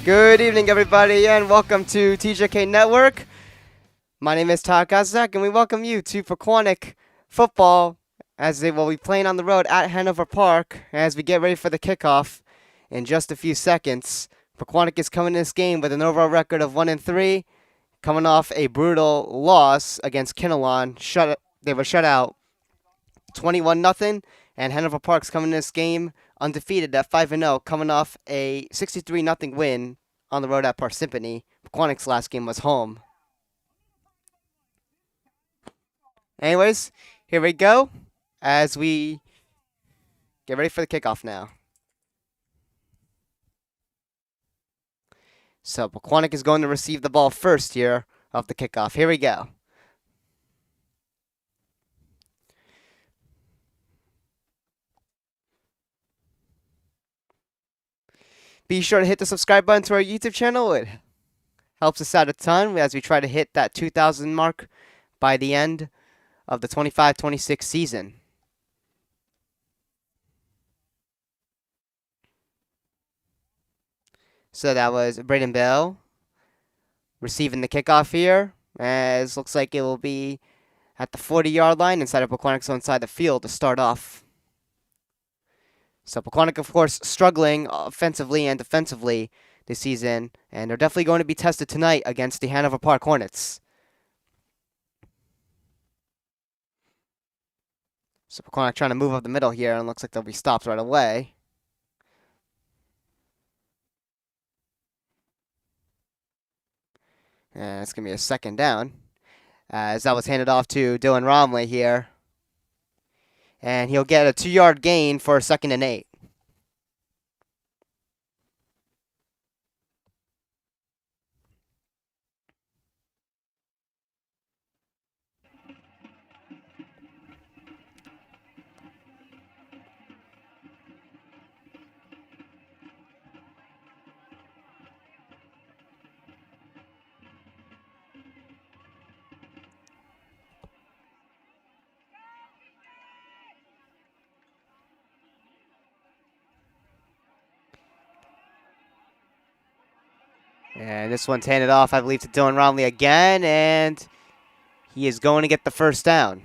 Good evening, everybody, and welcome to TJK Network. My name is Todd Kazak, and we welcome you to Pequannock football as they will be playing on the road at Hanover Park as we get ready for the kickoff in just a few seconds. Pequannock is coming in this game with an overall record of 1-3, coming off a brutal loss against Kinnelon. They were shut out 21-0, and Hanover Park's coming in this game undefeated at 5-0, coming off a 63-0 win on the road at Parsippany. Pequannock's last game was home. Anyways, here we go as we get ready for the kickoff now. So Pequannock is going to receive the ball first here of the kickoff. Here we go. Be sure to hit the subscribe button to our YouTube channel. It helps us out a ton as we try to hit that 2,000 mark by the end of the 25-26 season. So that was Braden Bell receiving the kickoff here, as looks like it will be at the 40-yard line inside of Pequannock's own side of the field to start off. So Pequannock, of course, struggling offensively and defensively this season, and they're definitely going to be tested tonight against the Hanover Park Hornets. So Pequannock trying to move up the middle here, and looks like they'll be stopped right away. And it's going to be a second down, as that was handed off to Dylan Romley here. And he'll get a 2-yard gain for a 2nd and 8. And this one's handed off, I believe, to Dylan Romley again, and he is going to get the first down.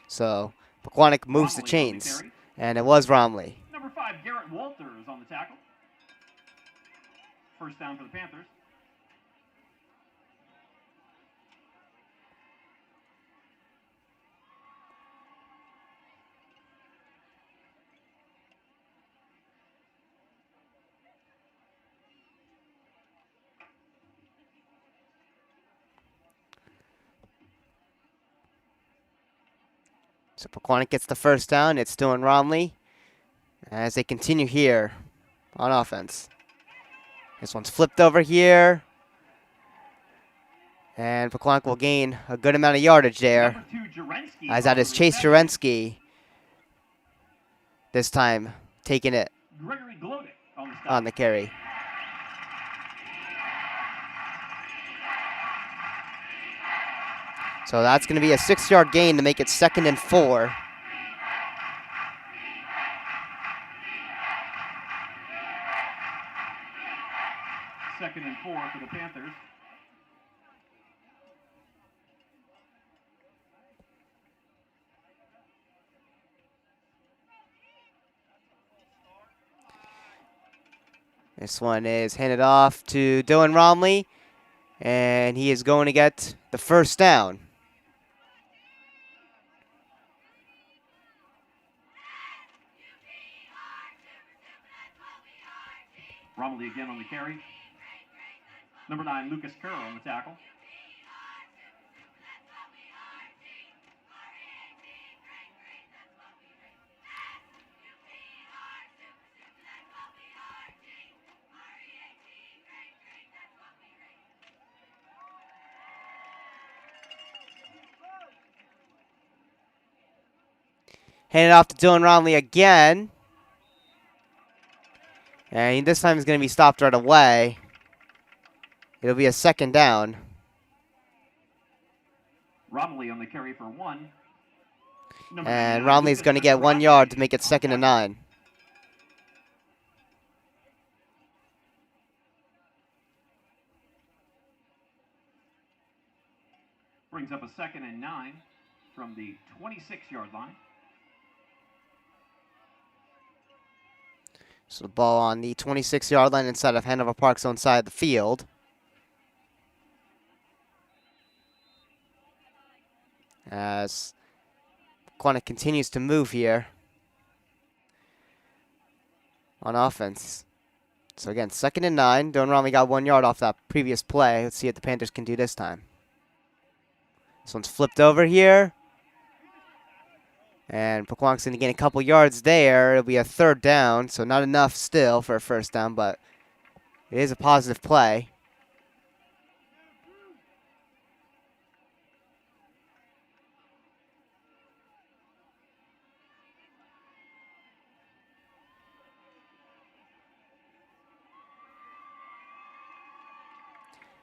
So Pequannock moves the chains, and it was Romley. Number 5, Garrett Walters on the tackle. First down for the Panthers. So Pequannock gets the first down. It's Dylan Romley as they continue here on offense. This one's flipped over here. And Pequannock will gain a good amount of yardage there. As that is Chase Jurenski this time taking it on the carry. So that's going to be a 6-yard gain to make it 2nd and 4. Second and 4 for the Panthers. This one is handed off to Dylan Romley, and he is going to get the first down. Romley again on the carry. Number 9, Lucas Kerr on the tackle. Handed off to Dylan Romley again. And this time he's going to be stopped right away. It'll be a 2nd down. Romley on the carry for 1. And Romley's going to get 1 yard to make it 2nd and 9. Brings up a 2nd and 9 from the 26-yard line. So the ball on the 26-yard line inside of Hanover Park's own side of the field. As Pequannock continues to move here on offense. So again, 2nd and 9. Don't wrong, we got 1 yard off that previous play. Let's see what the Panthers can do this time. This one's flipped over here. And Pequannock's going to gain a couple yards there. It'll be a 3rd down, so not enough still for a 1st down, but it is a positive play.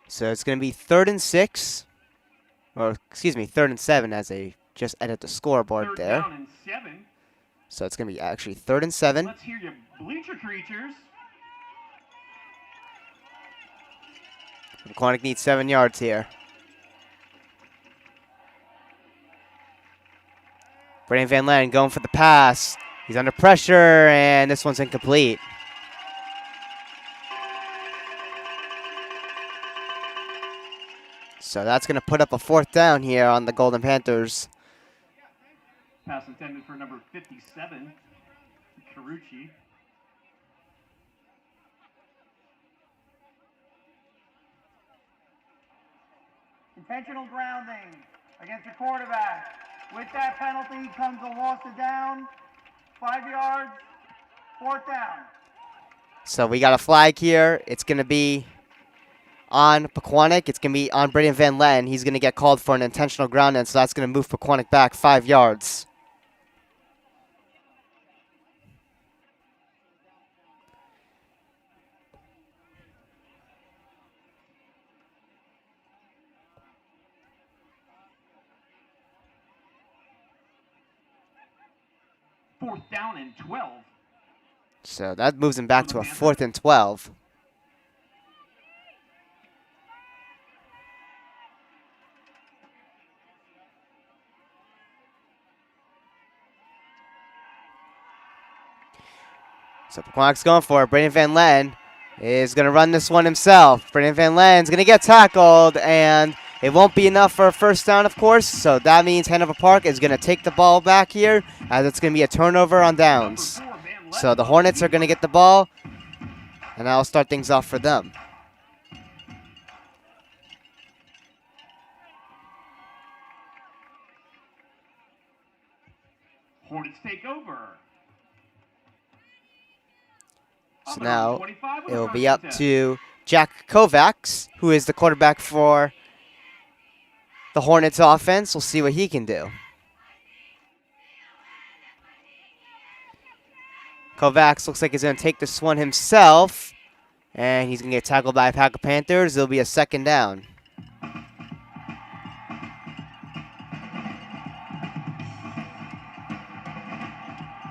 So it's going to be 3rd and 6. Or, excuse me, 3rd and 7 as they just edit the scoreboard 3rd there. down and 7. So it's going to be actually 3rd and 7. Let's hear you, bleacher creatures. Pequannock needs 7 yards here. Brandon Van Len going for the pass. He's under pressure, and this one's incomplete. So that's going to put up a 4th down here on the Golden Panthers. Pass intended for number 57, Carucci. Intentional grounding against the quarterback. With that penalty comes a loss of down. 5 yards, 4th down. So we got a flag here. It's going to be on Pequannock. It's going to be on Brandon Van Len. He's going to get called for an intentional grounding, so that's going to move Pequannock back 5 yards. Fourth down and 12. So that moves him back to a 4th and 12. So Pequannock's going for it. Brandon Van Len is going to run this one himself. Brandon Van Len's going to get tackled, and it won't be enough for a 1st down, of course. So that means Hanover Park is going to take the ball back here, as it's going to be a turnover on downs. So the Hornets are going to get the ball, and that'll start things off for them. Hornets take over. So now it will be up to Jack Kovacs, who is the quarterback for the Hornets offense. We'll see what he can do. Kovacs looks like he's going to take this one himself, and he's going to get tackled by a pack of Panthers. It'll be a 2nd down.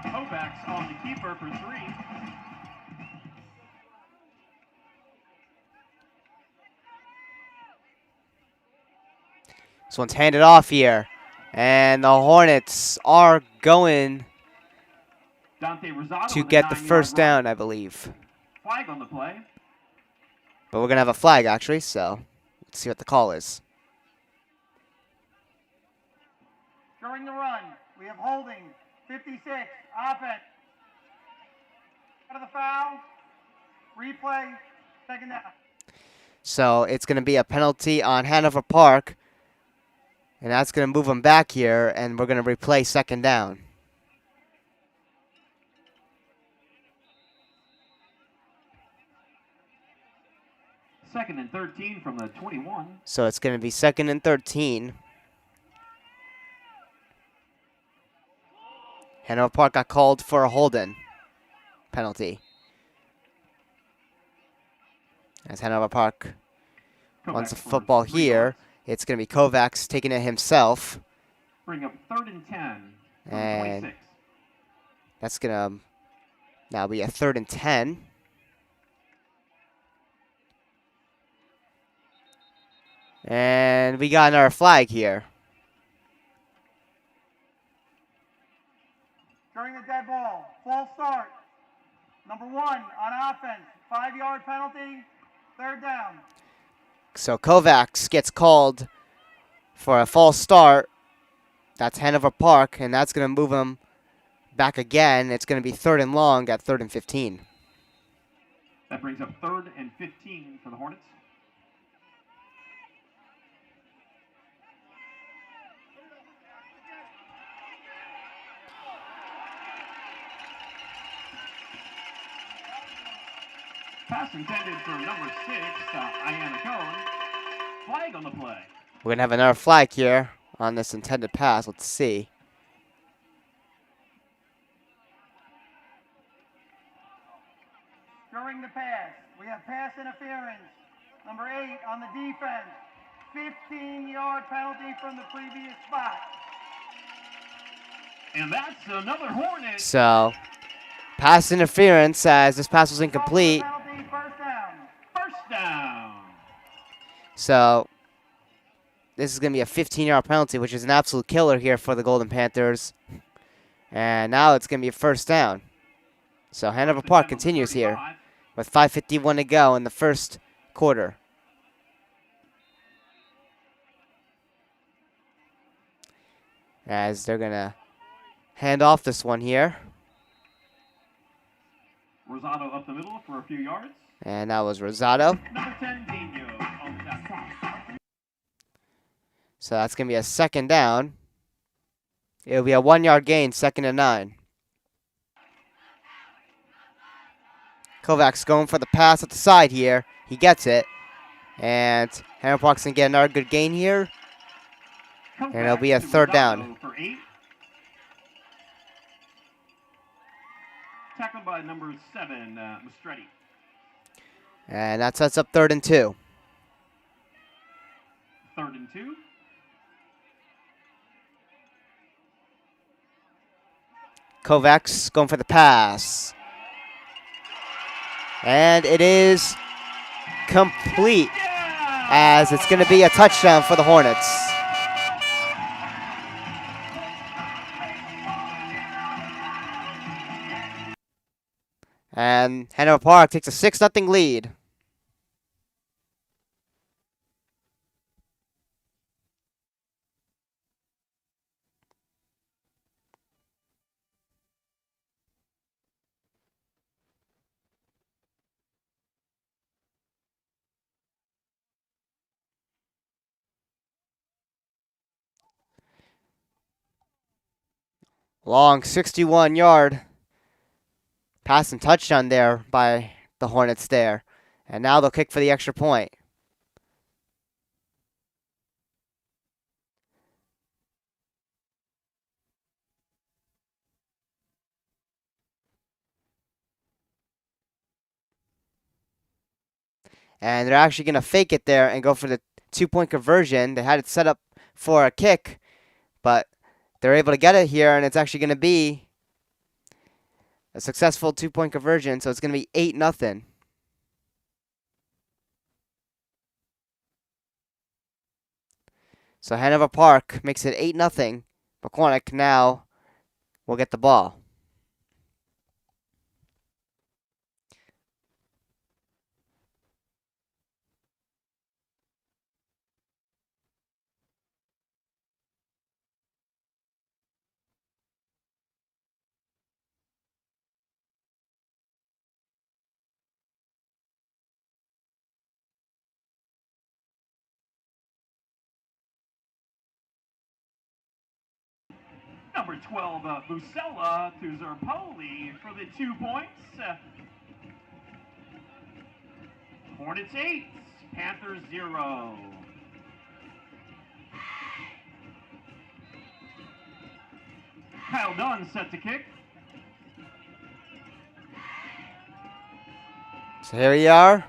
Kovacs on the keeper for 3. This one's handed off here, and the Hornets are going to get the 1st down, I believe. Flag on the play. But we're going to have a flag, actually, so let's see what the call is. During the run, we have holding 56, offense. Out of the foul, replay, 2nd down. So it's going to be a penalty on Hanover Park, and that's going to move them back here, and we're going to replay 2nd down. Second and 13 from the 21. So it's going to be 2nd and 13. Hanover Park got called for a holding penalty. As Hanover Park wants the football here, it's going to be Kovacs taking it himself. Bring up 3rd and 10 from And 26. that's going to now be a 3rd and 10. And we got another flag here. During the dead ball, false start. Number 1 on offense, 5-yard penalty, 3rd down. So Kovacs gets called for a false start. That's Hanover Park, and that's going to move him back again. It's going to be 3rd and long at 3rd and 15. That brings up 3rd and 15 for the Hornets. Pass intended for number 6, Ayanna Cohen. Flag on the play. We're going to have another flag here on this intended pass. Let's see. During the pass, we have pass interference. Number 8 on the defense, 15-yard penalty from the previous spot. And that's another Hornet. So, pass interference as this pass was incomplete. Penalty, 1st down. 1st down. So, this is going to be a 15-yard penalty, which is an absolute killer here for the Golden Panthers. And now it's going to be a 1st down. So, Hanover Park continues here with 5:51 to go in the 1st quarter. As they're going to hand off this one here. Rosado up the middle for a few yards. And that was Rosado. Number 10, Dino on that pass. So that's going to be a 2nd down. It'll be a 1-yard gain, 2nd and 9. Kovacs going for the pass at the side here. He gets it. And Hanover Park's going to get another good gain here. And it'll be a 3rd down. For 8. Tackled by number 7, Mastretti. And that sets up 3rd and 2. 3rd and 2. Kovacs going for the pass. And it is complete, as it's going to be a touchdown for the Hornets. And Hanover Park takes a 6-0 lead. Long 61-yard pass and touchdown there by the Hornets there. And now they'll kick for the extra point. And they're actually going to fake it there and go for the 2-point conversion. They had it set up for a kick, but they're able to get it here, and it's actually going to be a successful 2-point conversion, so it's going to be 8-0. So Hanover Park makes it 8-0. Pequannock now will get the ball. Number 12, Busella to Zerpoli for the 2 points. Hornets 8, Panthers 0. Kyle Dunn set to kick. So here we are,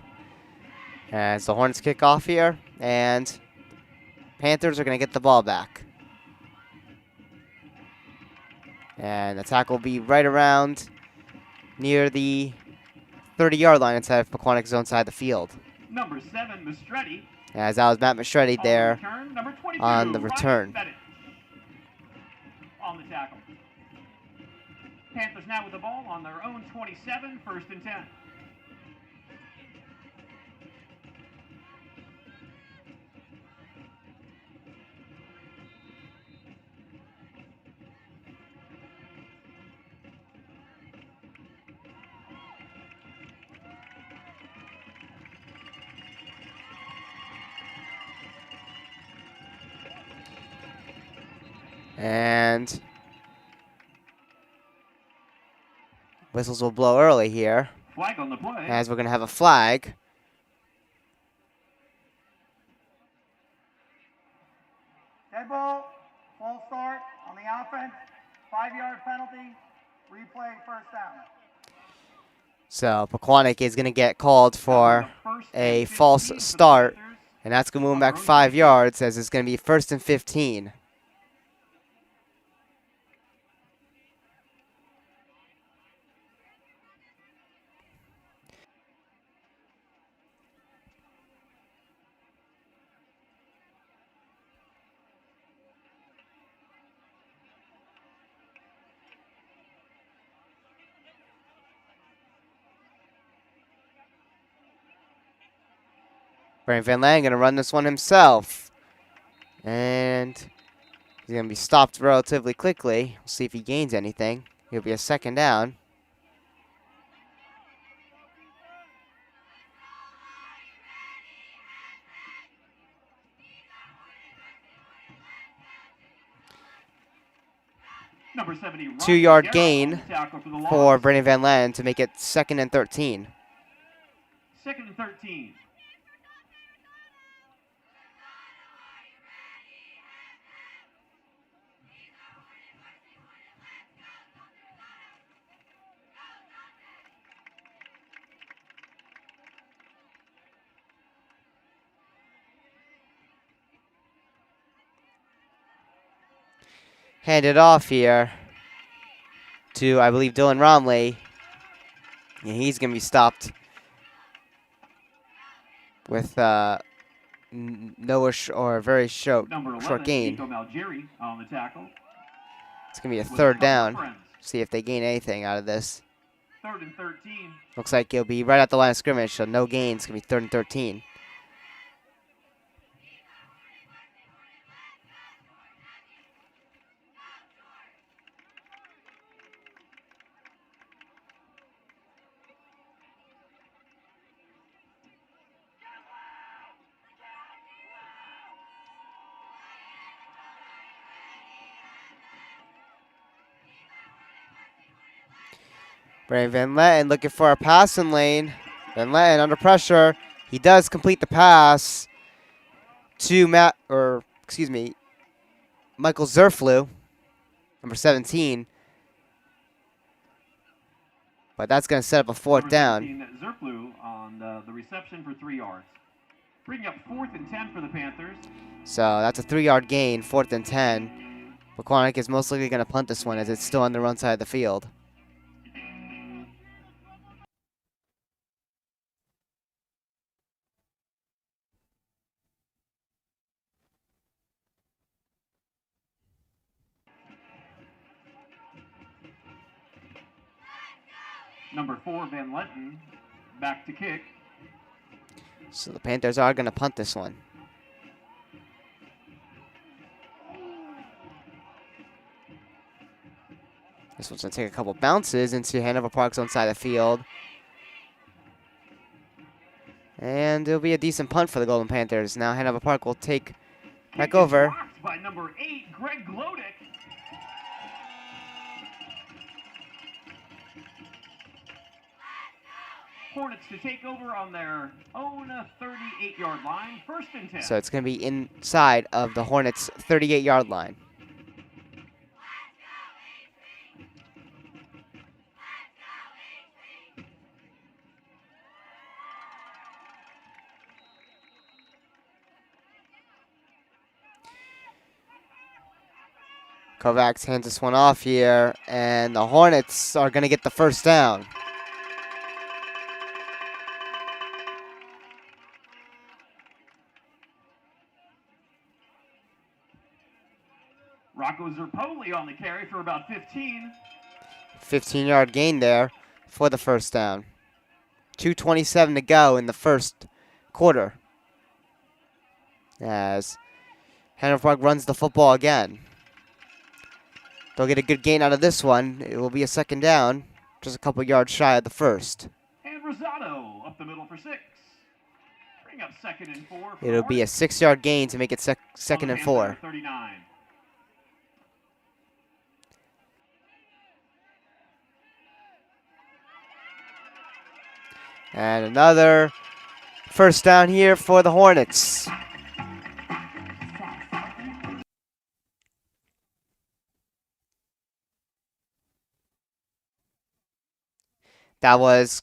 as the Hornets kick off here, and Panthers are going to get the ball back. And the tackle will be right around near the 30-yard line inside of Pequannock's own side of the field. Number 7, Mastretti. As that was Matt Mashretti there Return, number 22, on the Ryan return. Bennett on the tackle. Panthers now with the ball on their own 27, 1st and 10. And whistles will blow early here, Flag on the play. as we're going to have a flag. Dead ball, false start on the offense, 5-yard penalty, replay, first down. So Pequannock is going to get called for a false start, and that's going to move him back 5 yards, as it's going to be 1st and 15. Brandon Van Lang going to run this one himself. And he's going to be stopped relatively quickly. We'll see if he gains anything. He'll be a 2nd down. Number 70, 2-yard Garrett gain on the tackle for the loss. for Brandon Van Lang to make it 2nd and 13. 2nd and 13. Handed off here to, I believe, Dylan Romley. And he's going to be stopped with or a very short Number 11, short gain. Nico Malgeri on the tackle. It's going to be a with 3rd couple down. of friends. See if they gain anything out of this. 3rd and 13. Looks like it'll be right at the line of scrimmage, so no gain. It's going to be 3rd and 13. Brandon Van Letten looking for a passing lane. Van Letten under pressure. He does complete the pass to Michael Zerflew, number 17. But that's going to set up a 4th down. Zerflew on the reception for 3 yards. Bringing up 4th and 10 for the Panthers. So that's a 3-yard gain, 4th and 10. Pequannock is most likely going to punt this one, as it's still on the run side of the field. Number 4, Van Letten, back to kick. So the Panthers are going to punt this one. This one's going to take a couple bounces into Hanover Park's own side of the field. And it'll be a decent punt for the Golden Panthers. Now Hanover Park will take back over. Blocked by number 8, Greg Glodick. Hornets to take over on their own 38-yard line, 1st and 10. So it's going to be inside of the Hornets' 38-yard line. Kovacs hands this one off here, and the Hornets are going to get the 1st down. Rocco Zerpoli on the carry for about 15. 15-yard gain there for the first down. 2:27 to go in the first quarter, as Hanover Park runs the football again. They'll get a good gain out of this one. It will be a second down, just a couple yards shy of the first. And Rosado up the middle for 6. Bring up 2nd and 4. It'll be a 6-yard gain to make it second and 4. 39. And another first down here for the Hornets. That was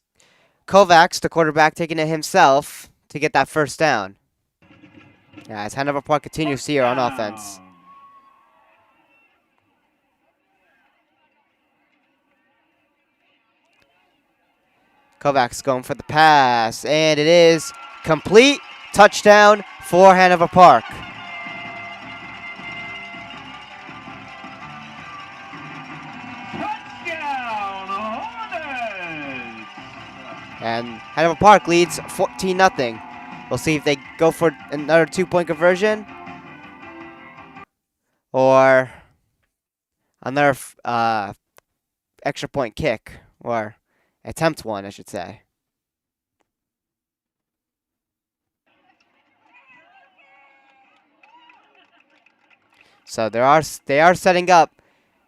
Kovacs, the quarterback, taking it himself to get that first down. As Hanover Park continues here on offense. Kovacs going for the pass, and it is complete. Touchdown for Hanover Park. Touchdown, Hornets! And Hanover Park leads 14-0. We'll see if they go for another 2-point conversion or another extra point kick, or attempt one, I should say. So they are setting up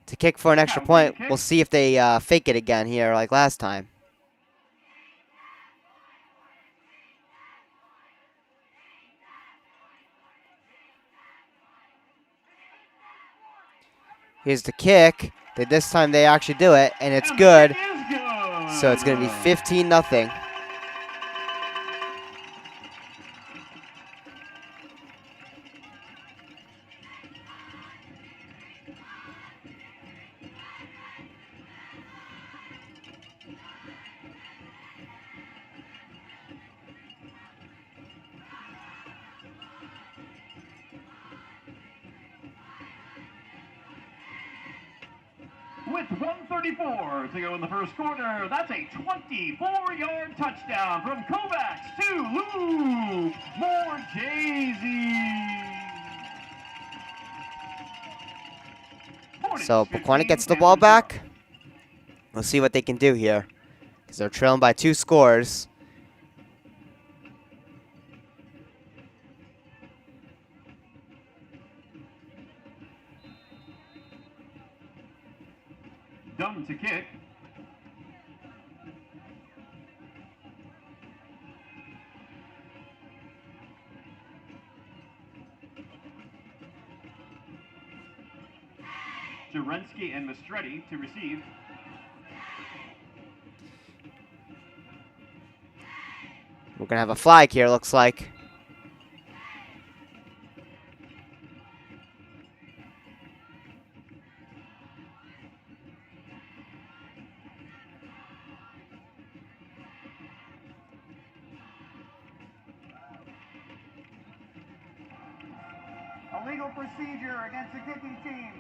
to kick for an extra point. We'll see if they fake it again here like last time. Here's the kick. This time they actually do it, and it's good. So it's going to be 15-0. With 1:34 to go in the first quarter, that's a 24-yard touchdown from Kovacs to Luke Morchese. So Pequannock gets the ball back. We'll see what they can do here, because they're trailing by 2 scores. Dumb to kick. Jerensky and Mastretti to receive. We're going to have a flag here, looks like. Illegal procedure against the kicking team.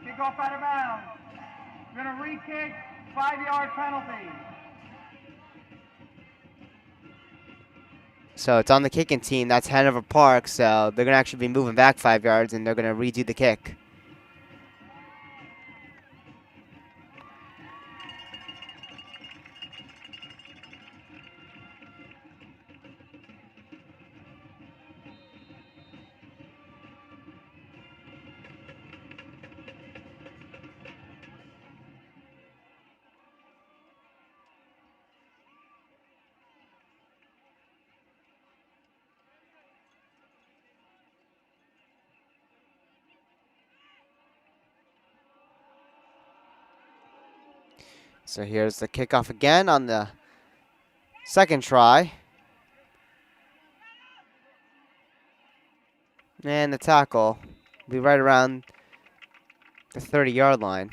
Kickoff out of bounds. We're going to re-kick, 5-yard penalty. So it's on the kicking team. That's Hanover Park, so they're going to actually be moving back 5 yards, and they're going to redo the kick. So here's the kickoff again on the second try. And the tackle will be right around the 30-yard line.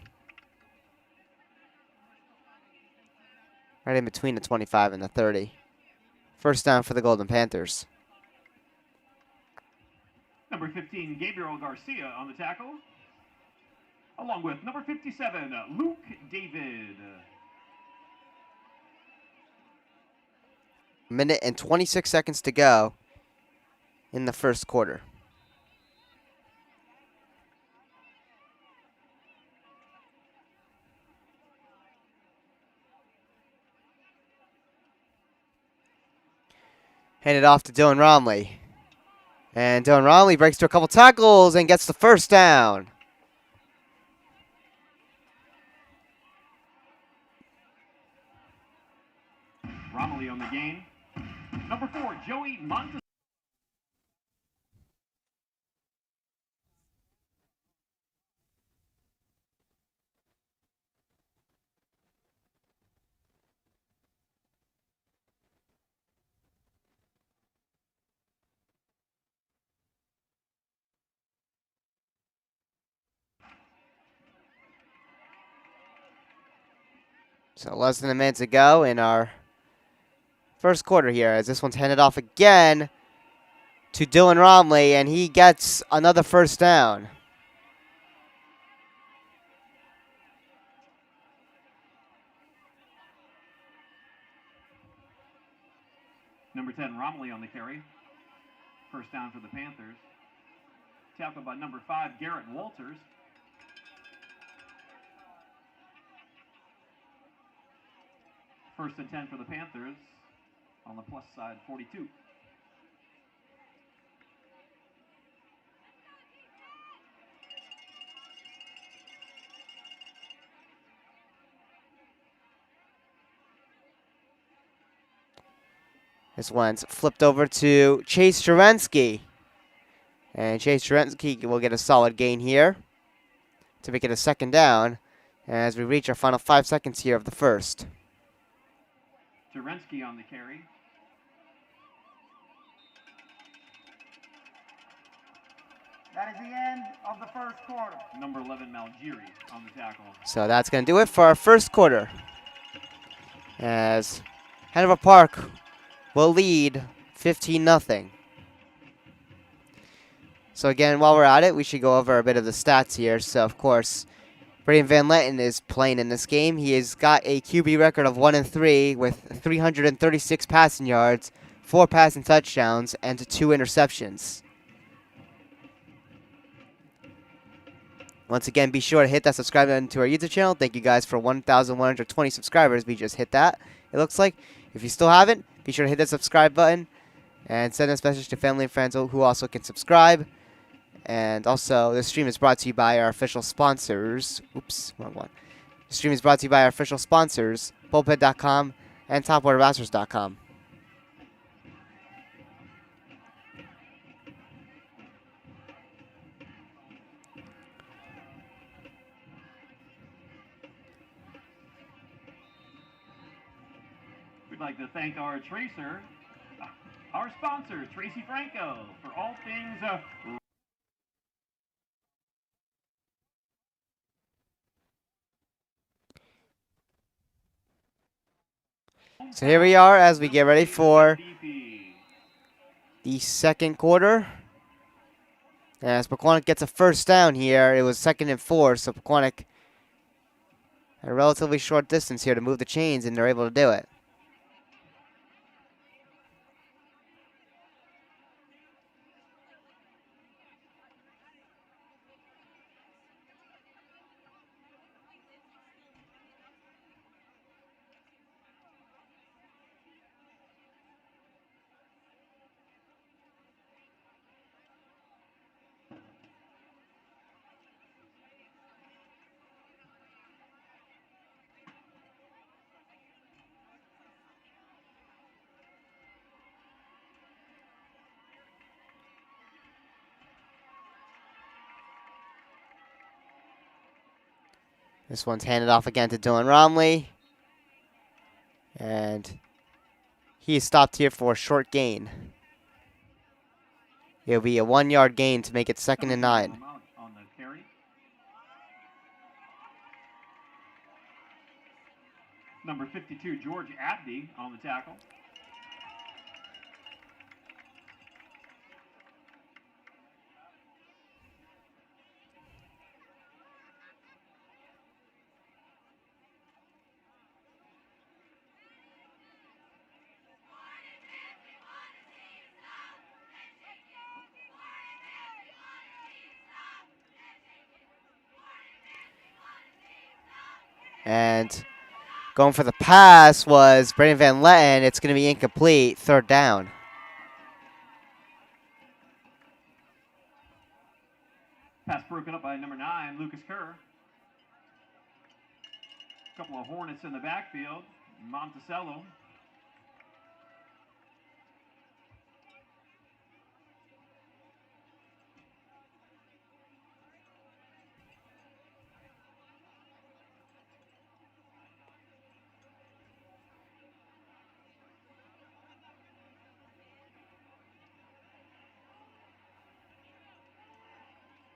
Right in between the 25 and the 30. First down for the Golden Panthers. Number 15, Gabriel Garcia on the tackle. along with number 57, Luke David. Minute and 26 seconds to go in the first quarter. Handed off to Dylan Romley. And Dylan Romley breaks through a couple tackles and gets the first down. Romley on the gain. Number 4, Joey Montes. So less than a minute to go in our first quarter here, as this one's handed off again to Dylan Romley, and he gets another first down. Number 10, Romley on the carry. First down for the Panthers. Tackled by number 5, Garrett Walters. First and 10 for the Panthers. On the plus side, 42. This one's flipped over to Chase Jerensky. And Chase Jerensky will get a solid gain here to make it a second down as we reach our final 5 seconds here of the first. Jerensky on the carry. That is the end of the first quarter. Number 11, Malgiri on the tackle. So that's going to do it for our first quarter, as Hanover Park will lead 15-0. So again, while we're at it, we should go over a bit of the stats here. So of course, Braden Van Letten is playing in this game. He has got a QB record of 1-3 with 336 passing yards, 4 passing touchdowns, and 2 interceptions. Once again, be sure to hit that subscribe button to our YouTube channel. Thank you guys for 1,120 subscribers. We just hit that, it looks like. If you still haven't, be sure to hit that subscribe button and send this message to family and friends who also can subscribe. And also, this stream is brought to you by our official sponsors. Oops, wrong one. The stream is brought to you by our official sponsors, Pulpit.com and TopWaterMasters.com. We'd like to thank our tracer, our sponsor, Tracy Franco, for all things So here we are as we get ready for the second quarter. As Pequannock gets a first down here, it was 2nd and 4, so Pequannock had a relatively short distance here to move the chains, and they're able to do it. This one's handed off again to Dylan Romley. And he is stopped here for a short gain. It'll be a 1-yard gain to make it 2nd and 9. on the carry. Number 52, George Abdi on the tackle. And going for the pass was Brandon Van Letten. It's going to be incomplete. Third down. Pass broken up by number 9, Lucas Kerr. A couple of Hornets in the backfield. Monticello.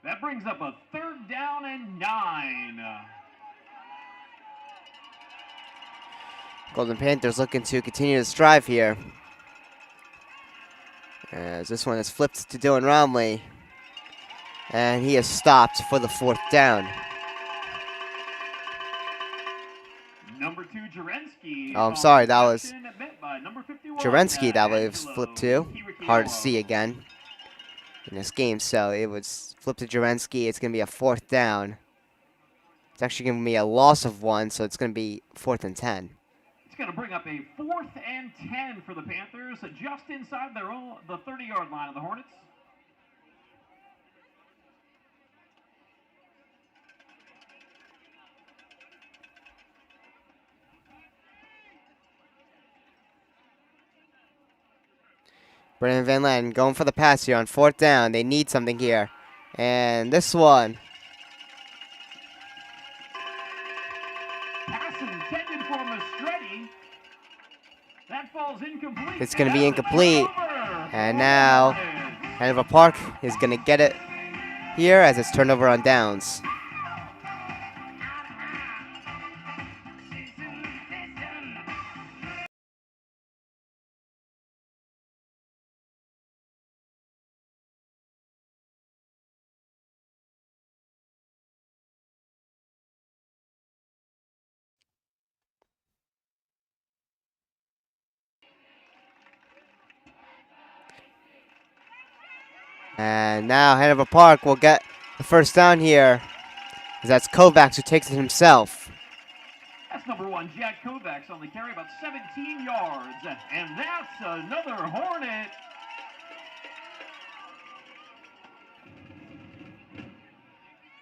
That brings up a 3rd down and 9. Golden Panthers looking to continue to strive here. As this one is flipped to Dylan Romley. And he is stopped for the 4th down. Number 2, Jerensky. Oh, I'm sorry, that was number 51, Jerensky that was Angelo flipped to. Hard to see Kiwikiello. again in this game. So it was flipped to Jerensky. It's going to be a 4th down. It's actually going to be a loss of 1, so it's going to be 4th and 10. It's going to bring up a 4th and 10 for the Panthers, just inside the 30-yard line of the Hornets. Brandon Van Letten going for the pass here on 4th down. They need something here. And this one. Pass intended for Mastretti. That falls incomplete. It's going to be And that's incomplete. over. And now Hanover Park is going to get it here as it's turned over on downs. And now Hanover Park will get the 1st down here. As that's Kovacs who takes it himself. That's number 1, Jack Kovacs on the carry, about 17 yards. And that's another Hornet.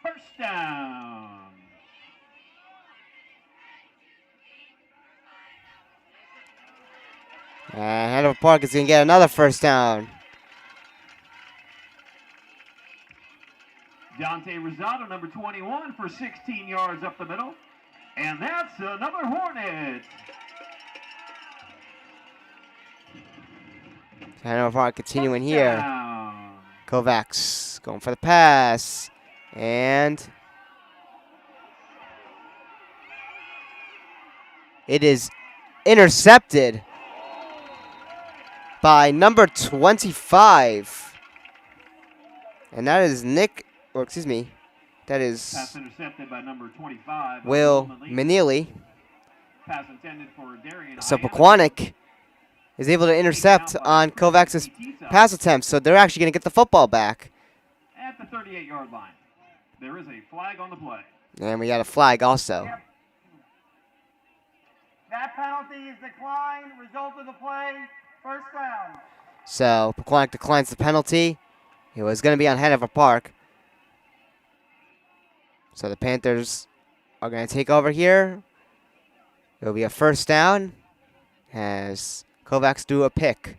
First down. And Hanover Park is going to get another 1st down. Dante Rosado, number 21, for 16 yards up the middle. And that's another Hornet. Hanover Park continuing First here. down. Kovacs going for the pass. And it is intercepted by number 25. And that is that is Pass intercepted by number 25. Will Manili. Pass intended for Darian. So Iannetta. Pequannock is able to intercept on Kovacs' pass attempt. So they're actually going to get the football back. At the 38-yard line. There is a flag on the play. And we got a flag also. Yep. That penalty is declined. Result of the play, 1st down. So Pequannock declines the penalty. It was going to be on Hanover Park. So the Panthers are going to take over here. It will be a 1st down as Kovacs do a pick.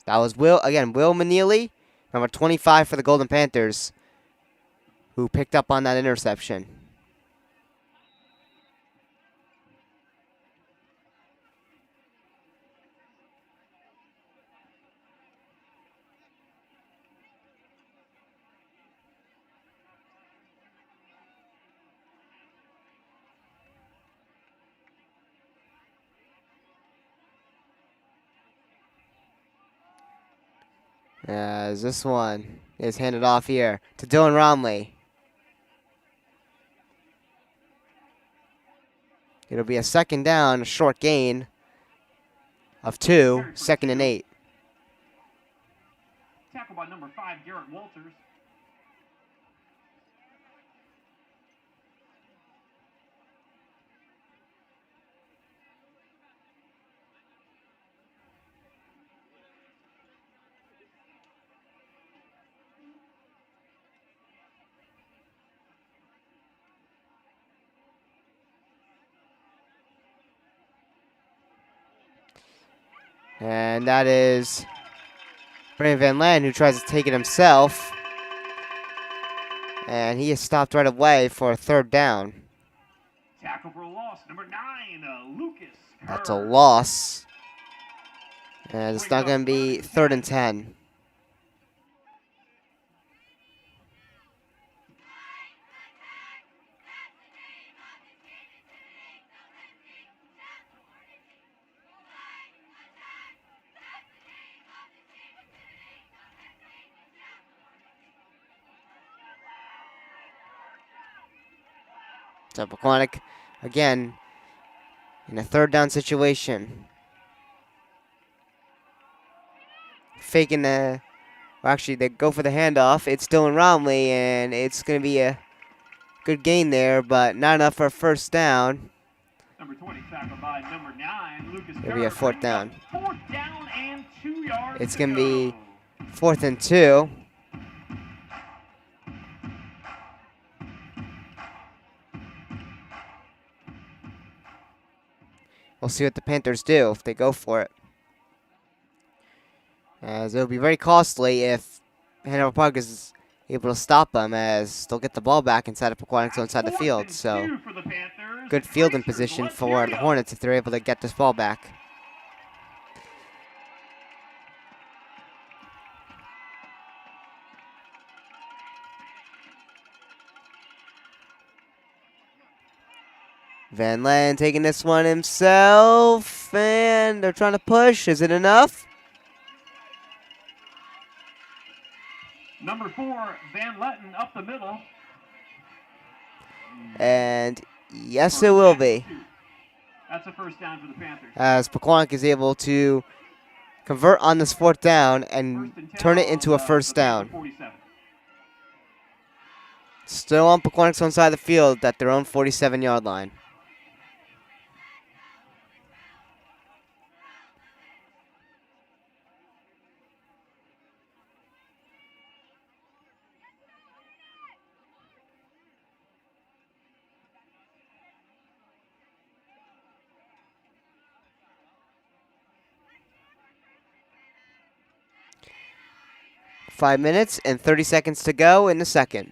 That was Will Manili, number 25 for the Golden Panthers, who picked up on that interception. As this one is handed off here to Dylan Romley. It'll be a 2nd down, a short gain. of 2, 2nd and 8. Tackle by number 5, Garrett Walters. And that is Brandon Van Land, who tries to take it himself. And he is stopped right away for a 3rd down. Tackle for a loss, number 9, Lucas Kerr. That's a loss. And it's not going to be 3rd and 10. So Pequannock, again, in a 3rd down situation. Faking the, well, actually, they go for the handoff. It's Dylan Romley, and it's going to be a good gain there, but not enough for a 1st down. Number 20 tackled by number 9, Lucas Kerr. It'll be a 4th down. 4th down and 2 yards. It's going to be 4th and 2. We'll see what the Panthers do if they go for it. As it'll be very costly if Hanover Park is able to stop them, as they'll get the ball back inside of Pequannock, so inside the field. So good fielding position for the Hornets if they're able to get this ball back. Van Land taking this one himself, and they're trying to push. Is it enough? Number 4, Van Letten up the middle. And yes, it will be. That's a 1st down for the Panthers. As Pequannock is able to convert on this 4th down and turn it into a 1st down. Still on Pequannock's own side of the field at their own 47-yard line. Five minutes and 30 seconds to go in the 2nd.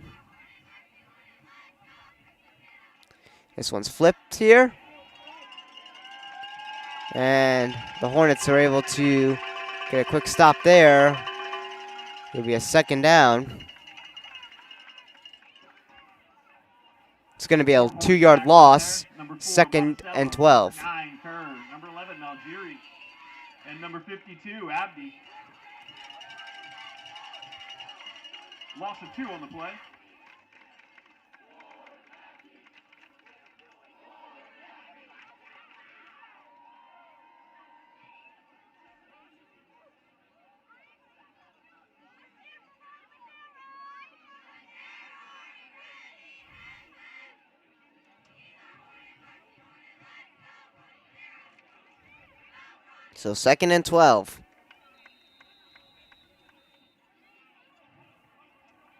This one's flipped here. And the Hornets are able to get a quick stop there. It'll be a 2nd down. It's going to be a 2-yard loss, 2nd and 12. Number 11, Algieri. And number 52, Abdi. Loss of 2 on the play. So 2nd and 12.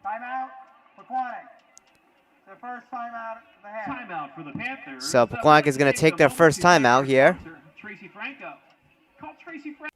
Timeout, Pequannock. The first timeout of the half. Timeout for the Panthers. So Pequannock is going to take their first timeout here. Tracy Franco. Call Tracy Franco.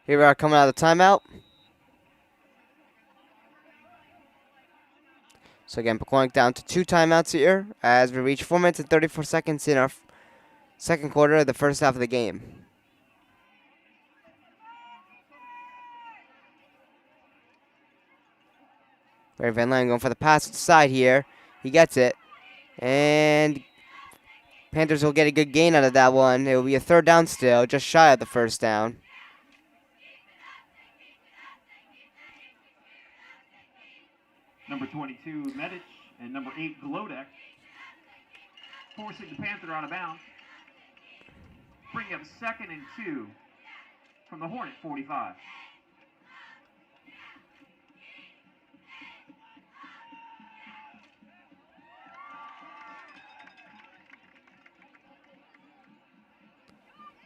Here we are coming out of the timeout. So again, Pequannock down to 2 timeouts here as we reach 4 minutes and 34 seconds in our second quarter of the first half of the game. Barry Van Laan going for the pass to the side here. He gets it. And Panthers will get a good gain out of that one. It will be a 3rd down still, just shy of the 1st down. Number 22, Medic, and number 8, Glodek, forcing the Panther out of bounds. Bringing up 2nd and 2 from the Hornet 45.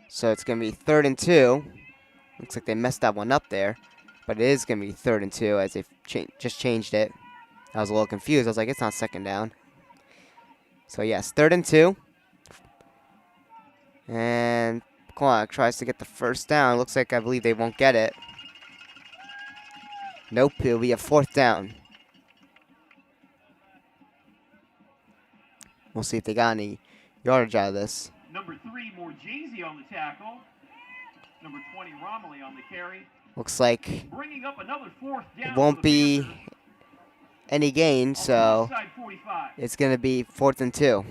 So it's going to be 3rd and 2. Looks like they messed that one up there. But it is going to be 3rd and 2 as they just changed it. I was a little confused. I was like, it's not 2nd down. So yes, 3rd and 2. And Pequannock tries to get the 1st down. Looks like I believe they won't get it. Nope, it'll be a 4th down. We'll see if they got any yardage out of this. Number 3, Morjazy on the tackle. Number 20, Romilly on the carry. Looks like Bringing up another 4th down. it won't be any gain, so Side 45. it's going to be 4th and 2.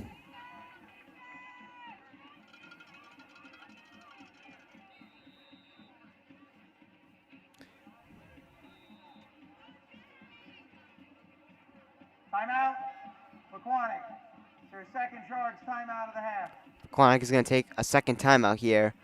Timeout. Pequannock. Their 2nd charge timeout of the half. Pequannock is going to take a 2nd timeout here.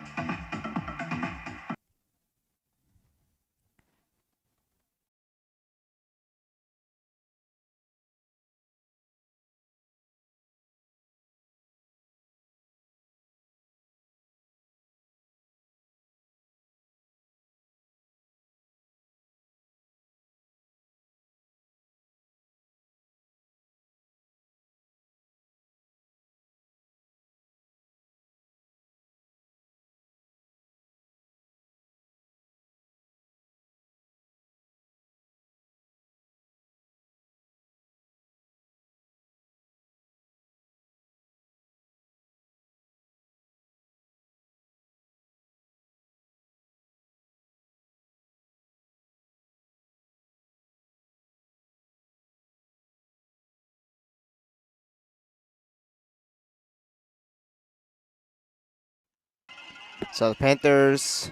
So the Panthers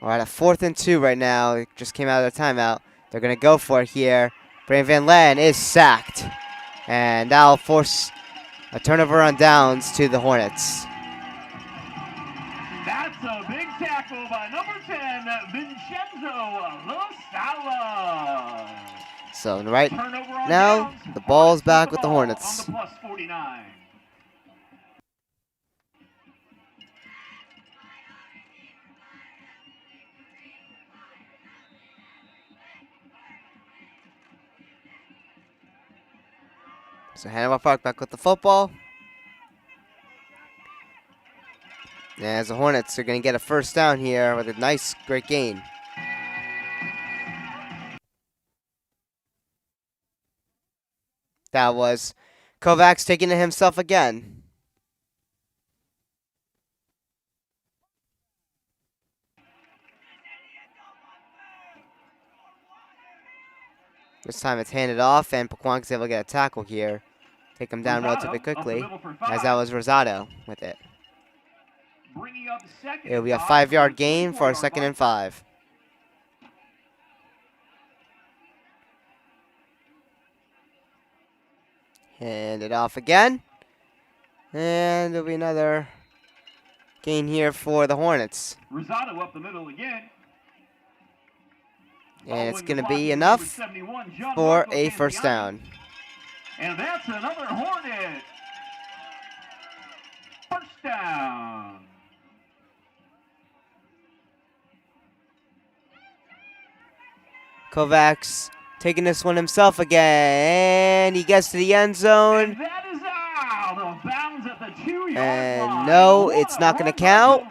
are at a 4th and 2 right now. It just came out of their timeout. They're going to go for it here. Brandon Van Laan is sacked. And that'll force a turnover on downs to the Hornets. That's a big tackle by number 10, Vincenzo Losala. So right Turnover on now, downs. the ball's Hornets back with with the ball Hornets. On the plus 49. So Hanover Park back with the football. And as the Hornets are going to get a 1st down here with a nice, great gain. That was Kovacs taking it himself again. This time it's handed off, and Pequannock's able to get a tackle here. Take him down relatively quickly, as that was Rosado with it. Bringing up 2nd. It'll be a 5-yard gain for a 2nd and 5. Hand it off again. And there'll be another gain here for the Hornets. Rosado up the middle again. And it's going to be enough for a 1st down. And that's another Hornet. 1st down. Kovacs taking this one himself again. And he gets to the end zone. And that is out of bounds at the 2-yard line. And no, it's not going to count.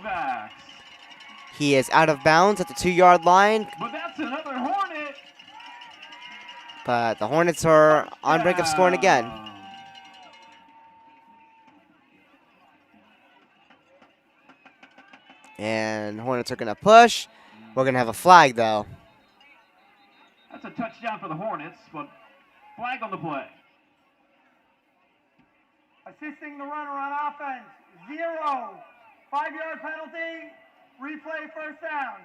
He is out of bounds at the 2-yard line, But that's another Hornet. but the Hornets are on brink of scoring again. Touchdown. And Hornets are going to push. We're going to have a flag, though. That's a touchdown for the Hornets, but flag on the play. Assisting the runner on offense, 0. 5-yard penalty, replay first down.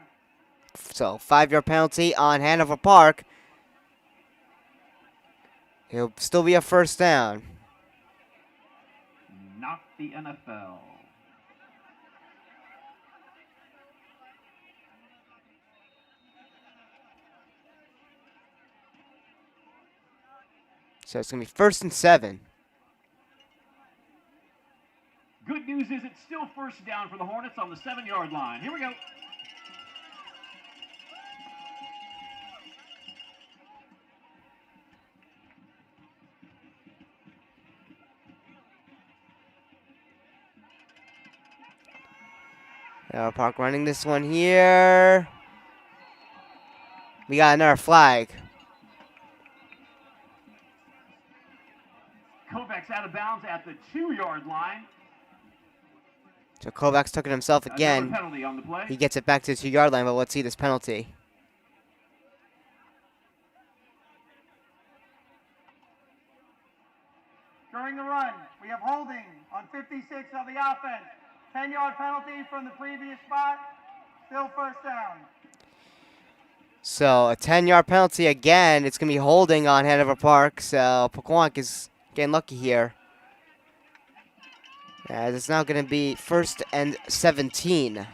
So 5-yard penalty on Hanover Park. It'll still be a first down. Not the NFL. So it's going to be 1st and 7. Good news is it's still first down for the Hornets on the 7-yard line. Here we go. Hanover Park running this one here. We got another flag. Kovacs out of bounds at the 2-yard line. So Kovacs took it himself Another again. penalty on the play. He gets it back to the 2-yard line, but let's see this penalty. During the run, we have holding on 56 of the offense. 10-yard penalty from the previous spot. Still first down. So a 10-yard penalty again. It's going to be holding on Hanover Park. So Pequannock is getting lucky here. As it's now going to be 1st and 17.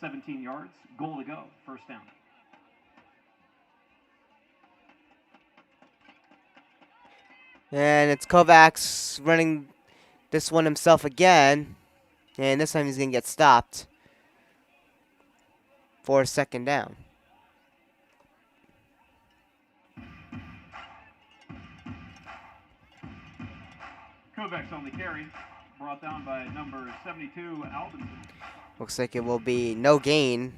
$17 yards, goal to go, first down. And it's Kovacs running this one himself again. And this time he's going to get stopped for a 2nd down. Kovacs on the carry, brought down by number 72, Albinson. Looks like it will be no gain,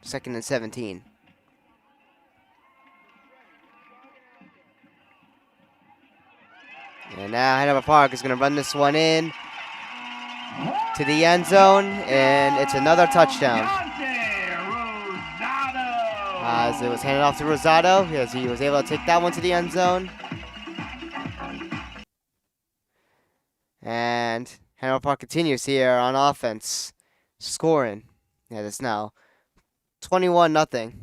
2nd and 17. And now Hanover Park is going to run this one in to the end zone, and it's another touchdown. As it was handed off to Rosado, as he was able to take that one to the end zone. And Hanover Park continues here on offense, scoring. Yeah, it's now 21-0.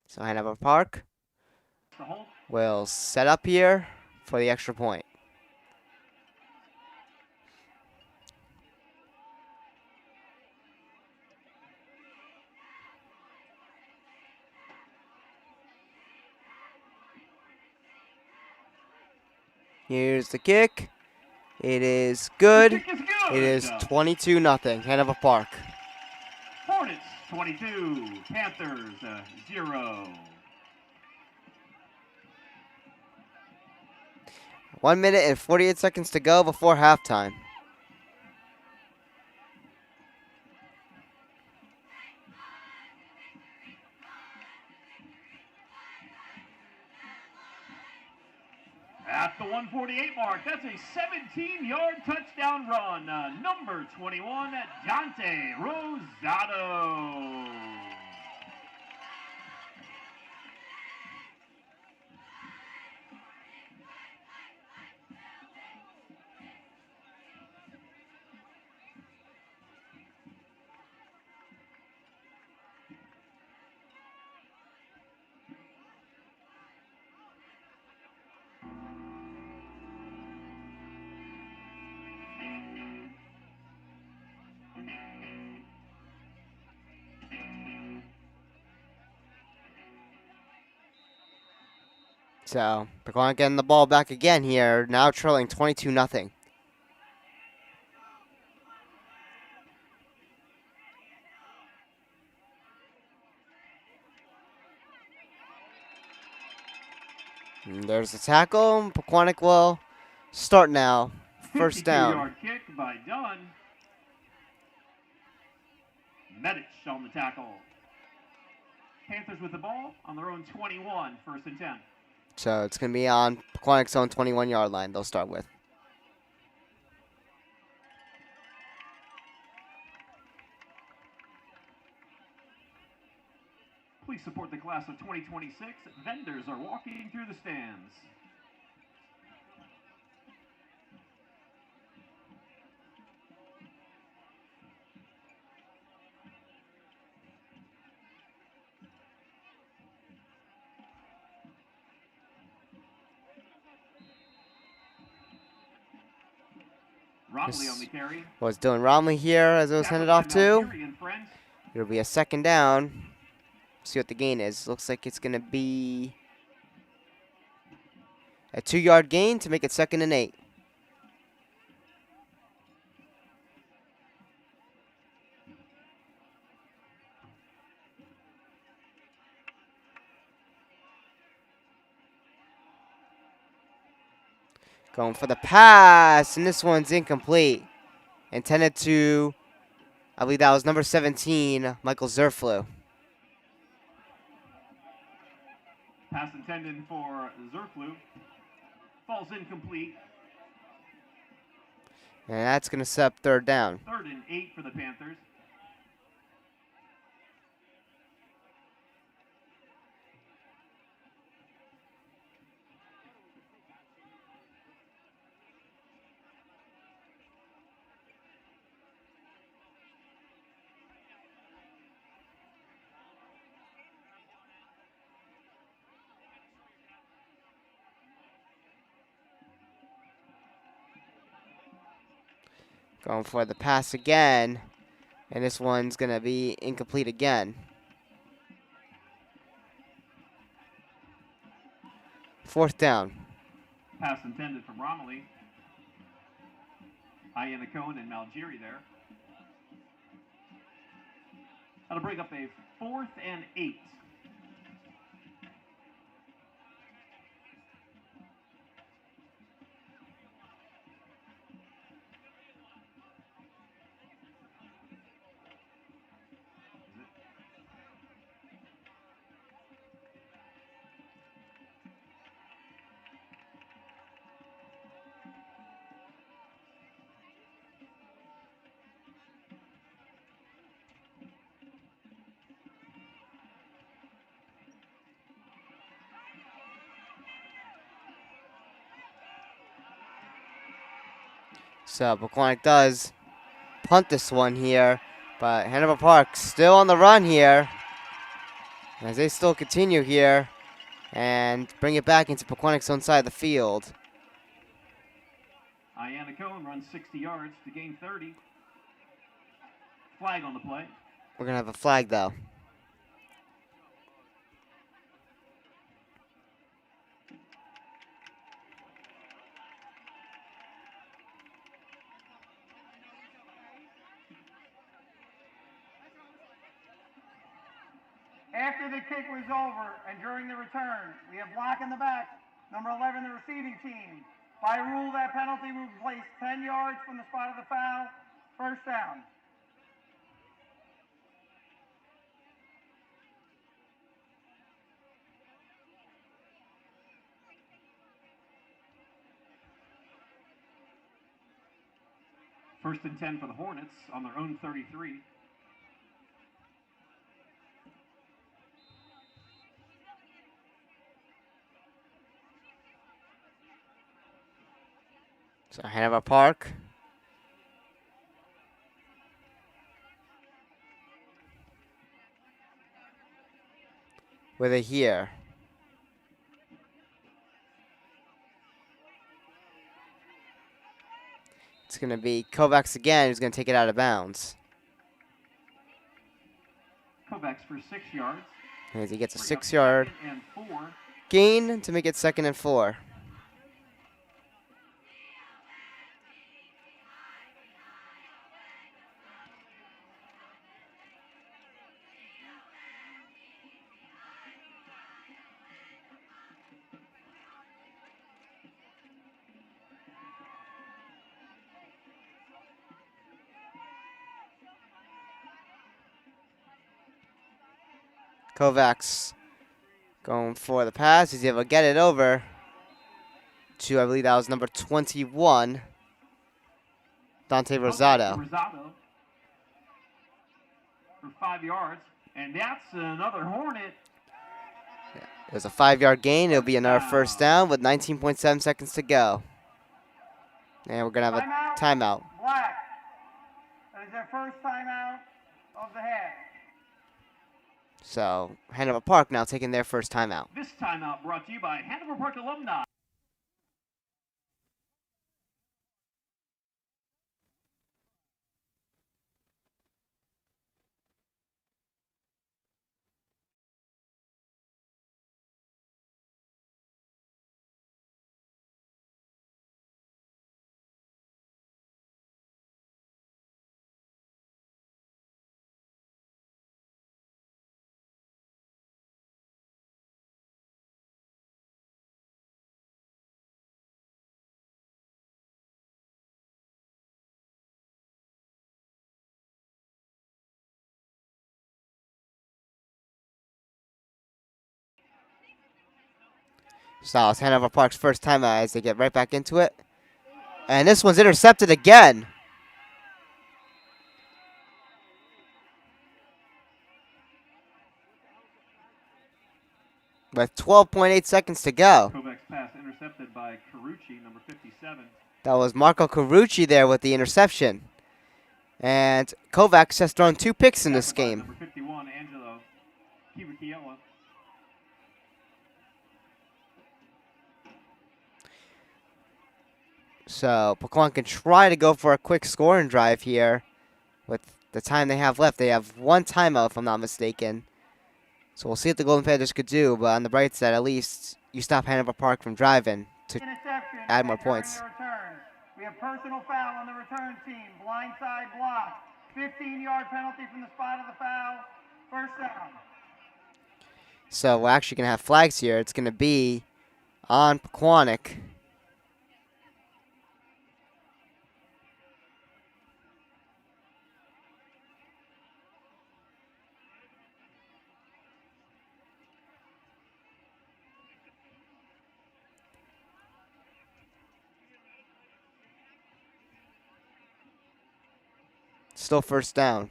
So Hanover Park will set up here for the extra point. Here's the kick. It is good. The kick is good. It is 22-0. Hanover Park. Hornets 22, Panthers 0. 1 minute and 48 seconds to go before halftime. At the 148 mark, that's a 17-yard touchdown run. Number 21, Dante Rosado. So, Pequannock getting the ball back again here, now trailing 22-0. And there's the tackle. Pequannock will start now. First down. 52-yard kick by Dunn. Medic on the tackle. Panthers with the ball on their own 21, 1st and 10. So it's going to be on Pequannock's own 21-yard line they'll start with. Please support the class of 2026. Vendors are walking through the stands. Romley on the carry. Was Dylan Romley here as it was handed off to. It'll be a 2nd down. See what the gain is. Looks like it's going to be a 2-yard gain to make it 2nd and 8. Going for the pass, and this one's incomplete. Intended to, I believe that was number 17, Michael Zerflu. Pass intended for Zerflu. Falls incomplete. And that's going to set up 3rd down. 3rd and 8 for the Panthers. Going for the pass again. And this one's going to be incomplete again. 4th down. Pass intended from Romley. Iannacone and Malgeri there. That'll bring up a 4th and 8. So Pequannock does punt this one here, but Hanover Park still on the run here as they still continue here and bring it back into Pequannock's own side of the field. Iannacone runs 60 yards to gain 30. Flag on the play. We're going to have a flag, though. After the kick was over and during the return, we have block in the back, number 11, the receiving team. By rule, that penalty will be placed 10 yards from the spot of the foul. 1st down. First and 10 for the Hornets on their own 33. So Hanover Park. With it here. It's going to be Kovacs again who's going to take it out of bounds. Kovacs for 6 yards. As he gets a 6-yard. And 4. gain to make it 2nd and 4. Kovacs going for the pass. He's able to get it over to, I believe that was number 21, Dante Rosado. Rosado for 5 yards, and that's another Hornet. It was a 5-yard gain. It'll be another first down with 19.7 seconds to go. And we're going to have a timeout. Black. That is their first timeout of the half. So Hanover Park now taking their first timeout. This timeout brought to you by Hanover Park alumni. So it's Hanover Park's first timeout as they get right back into it. And this one's intercepted again. With 12.8 seconds to go. Kovacs pass intercepted by Carucci, number 57. That was Marco Carucci there with the interception. And Kovacs has thrown 2 picks in this game. Number 51, Angelo Kivakiela. So Pequannock can try to go for a quick scoring drive here with the time they have left. They have 1 timeout, if I'm not mistaken. So we'll see what the Golden Panthers could do, but on the bright side, at least you stop Hanover Park from driving to add more points. We have personal foul on the return team. Blindside block. 15-yard penalty from the spot of the foul. First down. So we're actually going to have flags here. It's going to be on Pequannock. Still first down.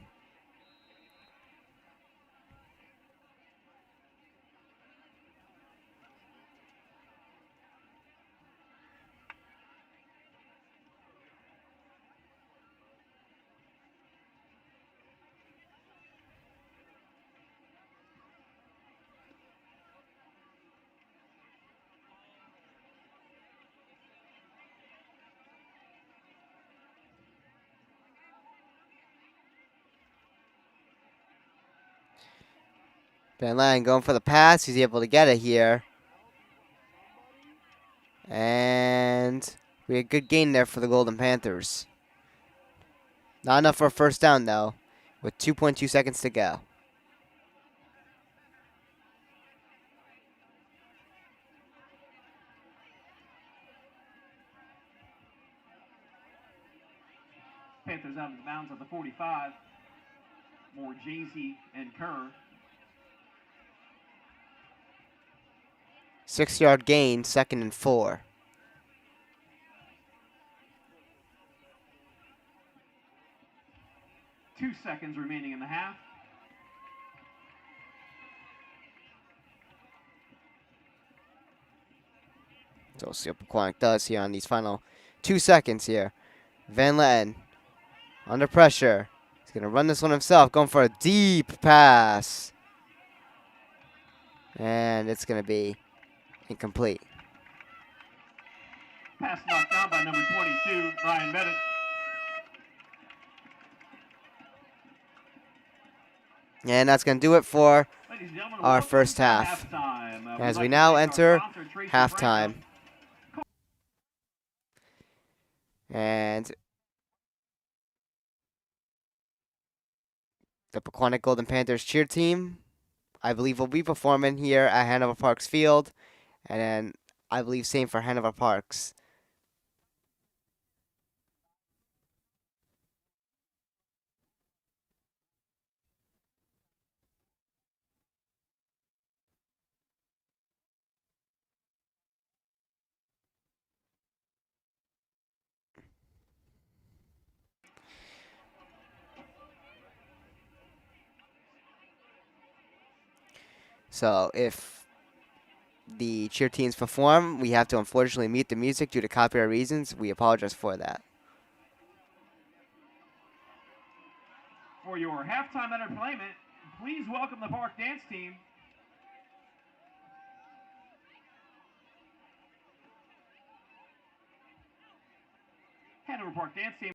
Van Langen going for the pass. He's able to get it here. And we had good gain there for the Golden Panthers. Not enough for a first down, though, with 2.2 seconds to go. Panthers out of bounds at the 45. More Jay-Z and Kerr. 6-yard gain, 2nd and 4. Two seconds remaining in the half. So we'll see what Pequannock does here on these final 2 seconds here. Van Letten under pressure. He's going to run this one himself, going for a deep pass. And it's going to be incomplete. Pass knocked down by number 22, Ryan Medic. And that's going to do it for ladies and gentlemen, our welcome first to half. halftime. We'd As like we to now thank our enter sponsor, Tracy halftime. Franco. And the Pequannock Golden Panthers cheer team, I believe, will be performing here at Hanover Parks Field. And then I believe same for Hanover Parks. So if the cheer teams perform, we have to unfortunately mute the music due to copyright reasons. We apologize for that. For your halftime entertainment, please welcome the Park Dance Team. Hanover Park Dance Team.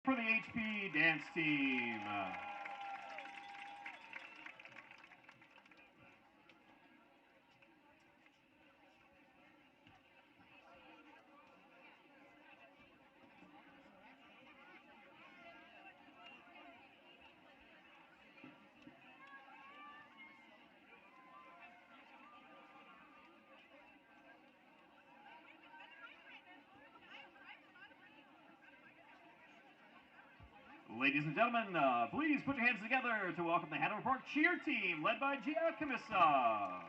For the HP Dance Team. Ladies and gentlemen, please put your hands together to welcome the Hanover Park cheer team, led by Gia Camissa.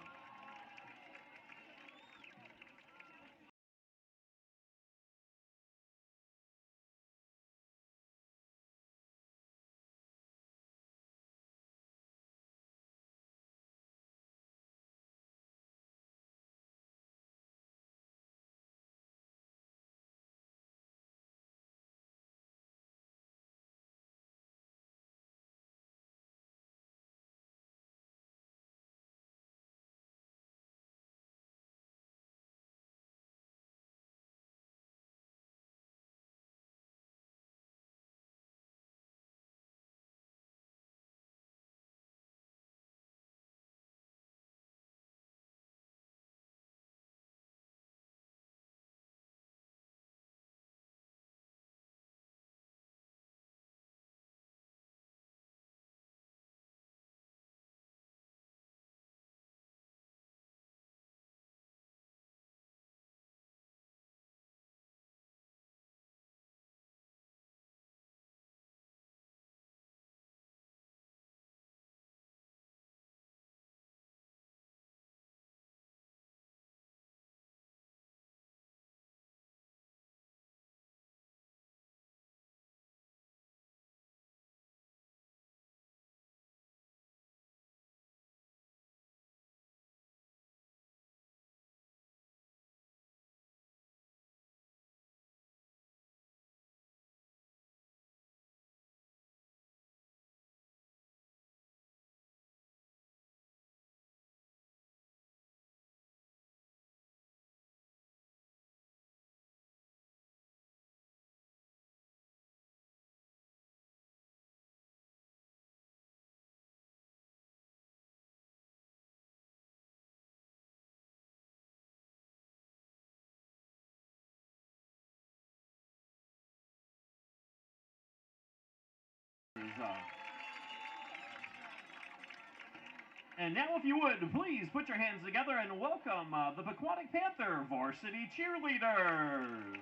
And now, if you would, please put your hands together and welcome the Pequannock Panther varsity cheerleaders.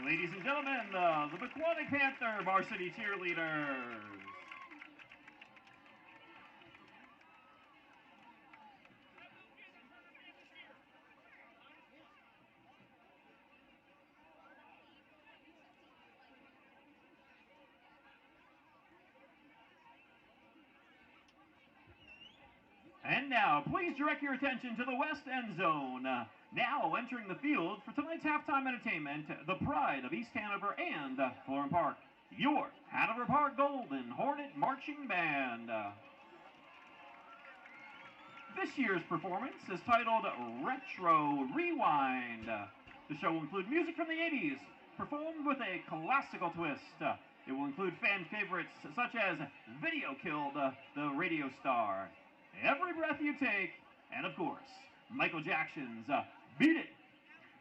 Ladies and gentlemen, the Pequannock Panther varsity cheerleaders. And now, please direct your attention to the west end zone. Now entering the field for tonight's halftime entertainment, the pride of East Hanover and Florham Park, your Hanover Park Golden Hornet Marching Band. This year's performance is titled Retro Rewind. The show will include music from the 80s, performed with a classical twist. It will include fan favorites such as Video Killed the Radio Star, Every Breath You Take, and of course, Michael Jackson's Beat It.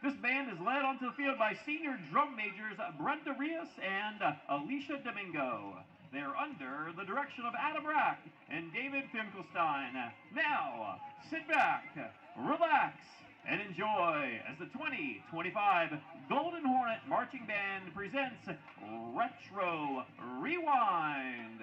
This band is led onto the field by senior drum majors Brenda Rios and Alicia Domingo. They're under the direction of Adam Rack and David Finkelstein. Now, sit back, relax, and enjoy as the 2025 Golden Hornet Marching Band presents Retro Rewind.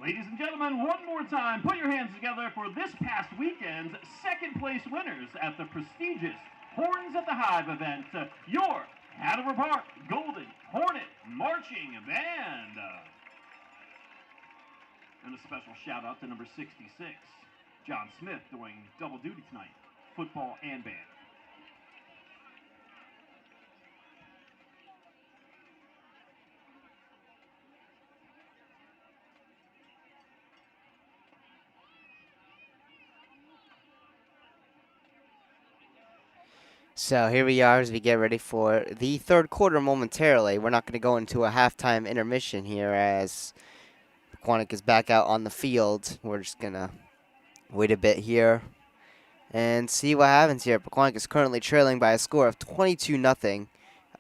Ladies and gentlemen, one more time, put your hands together for this past weekend's second place winners at the prestigious Horns at the Hive event, your Hanover Park Golden Hornet Marching Band. And a special shout out to number 66, John Smith, doing double duty tonight, football and band. So here we are as we get ready for the third quarter momentarily. We're not going to go into a halftime intermission here as Pequannock is back out on the field. We're just going to wait a bit here and see what happens here. Pequannock is currently trailing by a score of 22-0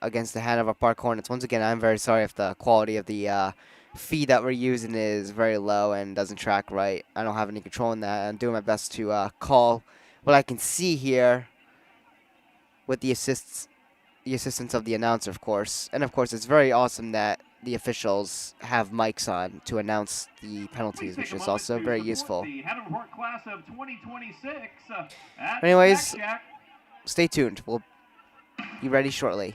against the Hanover Park Hornets. Once again, I'm very sorry if the quality of the feed that we're using is very low and doesn't track right. I don't have any control in that. I'm doing my best to call what I can see here with the assistance of the announcer, of course. And, of course, it's very awesome that the officials have mics on to announce the penalties, which is also very useful. The Hanover Park class of 2026, anyways, stay tuned. We'll be ready shortly.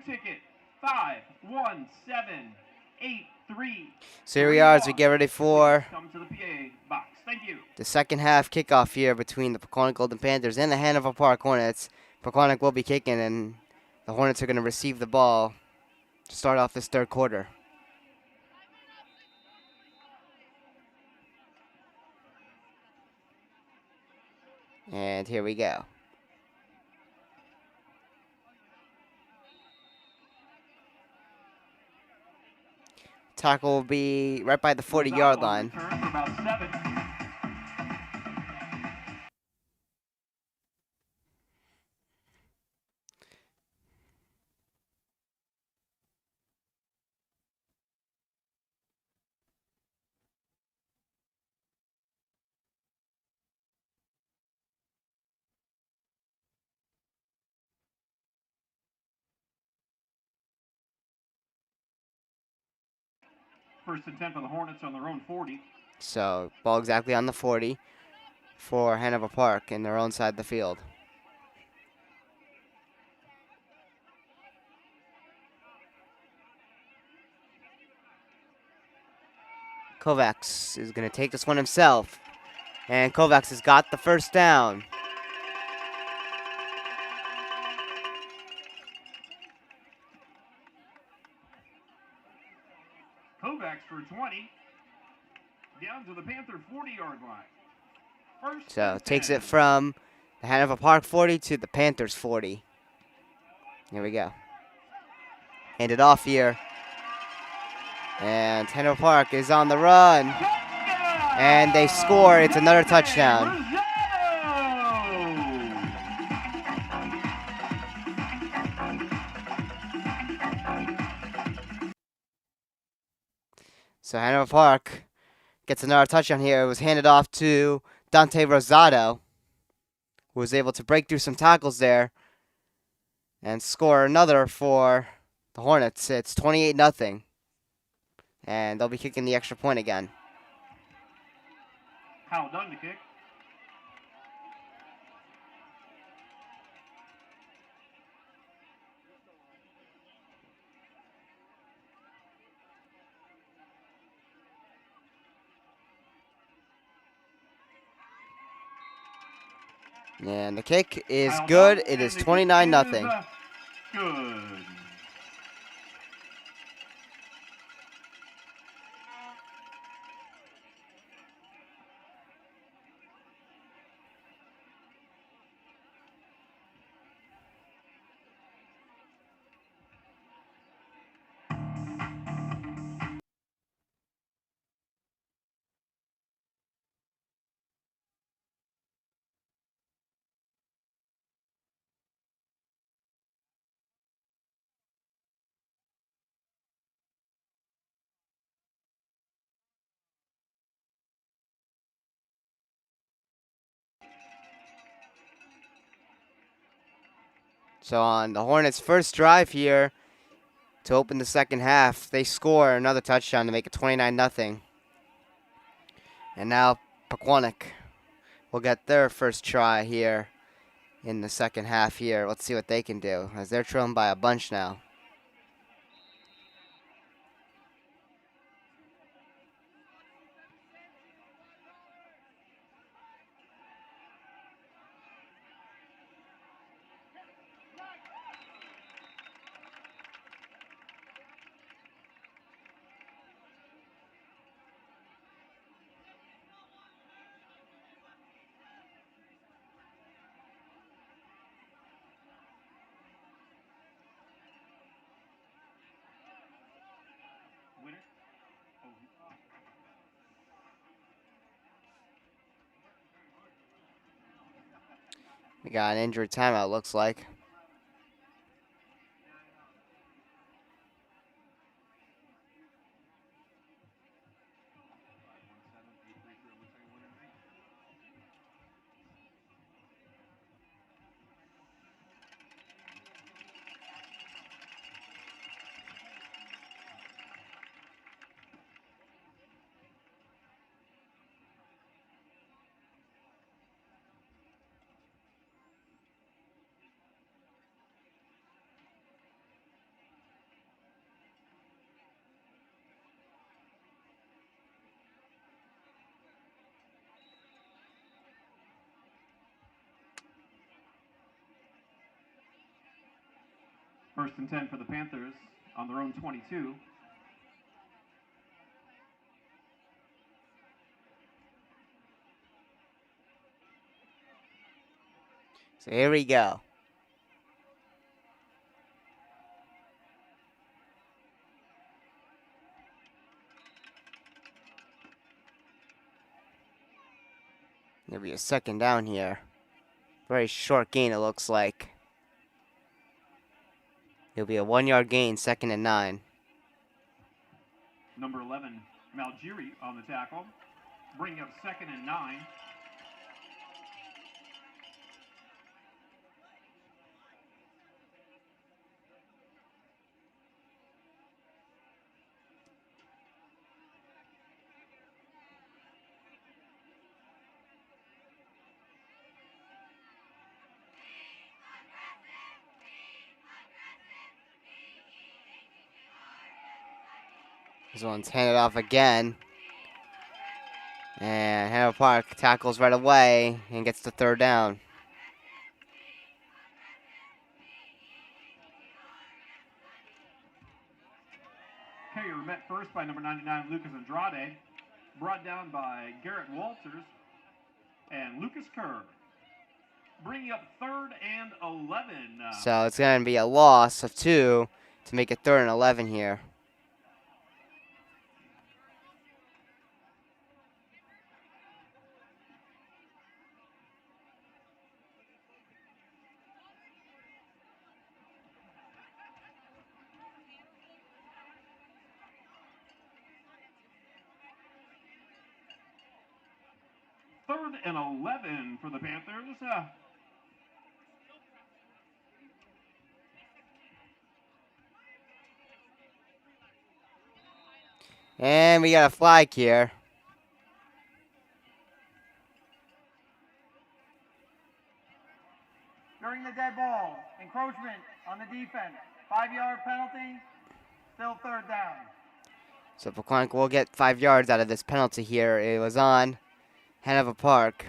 Ticket 51783. So here we are as we get ready for Come to the PA box. Thank you. the second half kickoff here between the Pequannock Golden Panthers and the Hanover Park Hornets. Pequannock will be kicking, and the Hornets are going to receive the ball to start off this third quarter. And here we go. Tackle will be right by the 40-yard line. First and 10 for the Hornets on their own 40. So ball exactly on the 40 for Hanover Park in their own side of the field. Kovacs is going to take this one himself. And Kovacs has got the first down. Kovacs for 20. Down to the Panther 40-yard line. First So and takes 10. it from the Hanover Park 40 to the Panthers 40. Here we go. Hand it off here. And Hanover Park is on the run. And they score. It's another touchdown. So Hanover Park gets another touchdown here. It was handed off to Dante Rosado, who was able to break through some tackles there and score another for the Hornets. It's 28-0. And they'll be kicking the extra point again. Howell Dunn to kick. And the kick is Howell good. Dunn, It is and the kick 29-0. is, good. So on the Hornets' first drive here to open the second half, they score another touchdown to make it 29-0. And now Pequannock will get their first try here in the second half here. Let's see what they can do, as they're trailing by a bunch now. Winner. We got an injured timeout, looks like. First and 10 for the Panthers on their own 22. So here we go. There'll be a second down here. Very short gain, it looks like. It'll be a 1-yard gain, 2nd and 9. Number 11, Malgiri on the tackle. Bringing up 2nd and 9. This one's handed off again. And Hanover Park tackles right away and gets the third down. Carrier met first by number 99, Lucas Andrade. Brought down by Garrett Walters and Lucas Kerr. Bringing up 3rd and 11 now. So it's going to be a loss of 2 to make it 3rd and 11 here. Third and 11 for the Panthers. And we got a flag here. During the dead ball, encroachment on the defense, 5-yard penalty, still 3rd down. So Pequannock will get 5 yards out of this penalty here. It was on Hanover Park.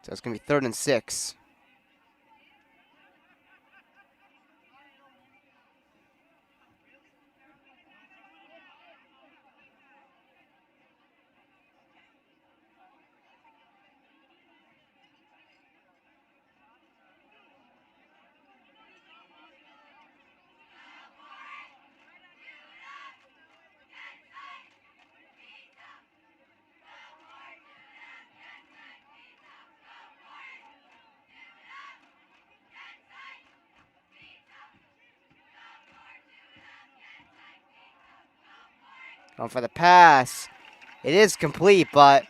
So it's going to be 3rd and 6. Going for the pass. It is complete, but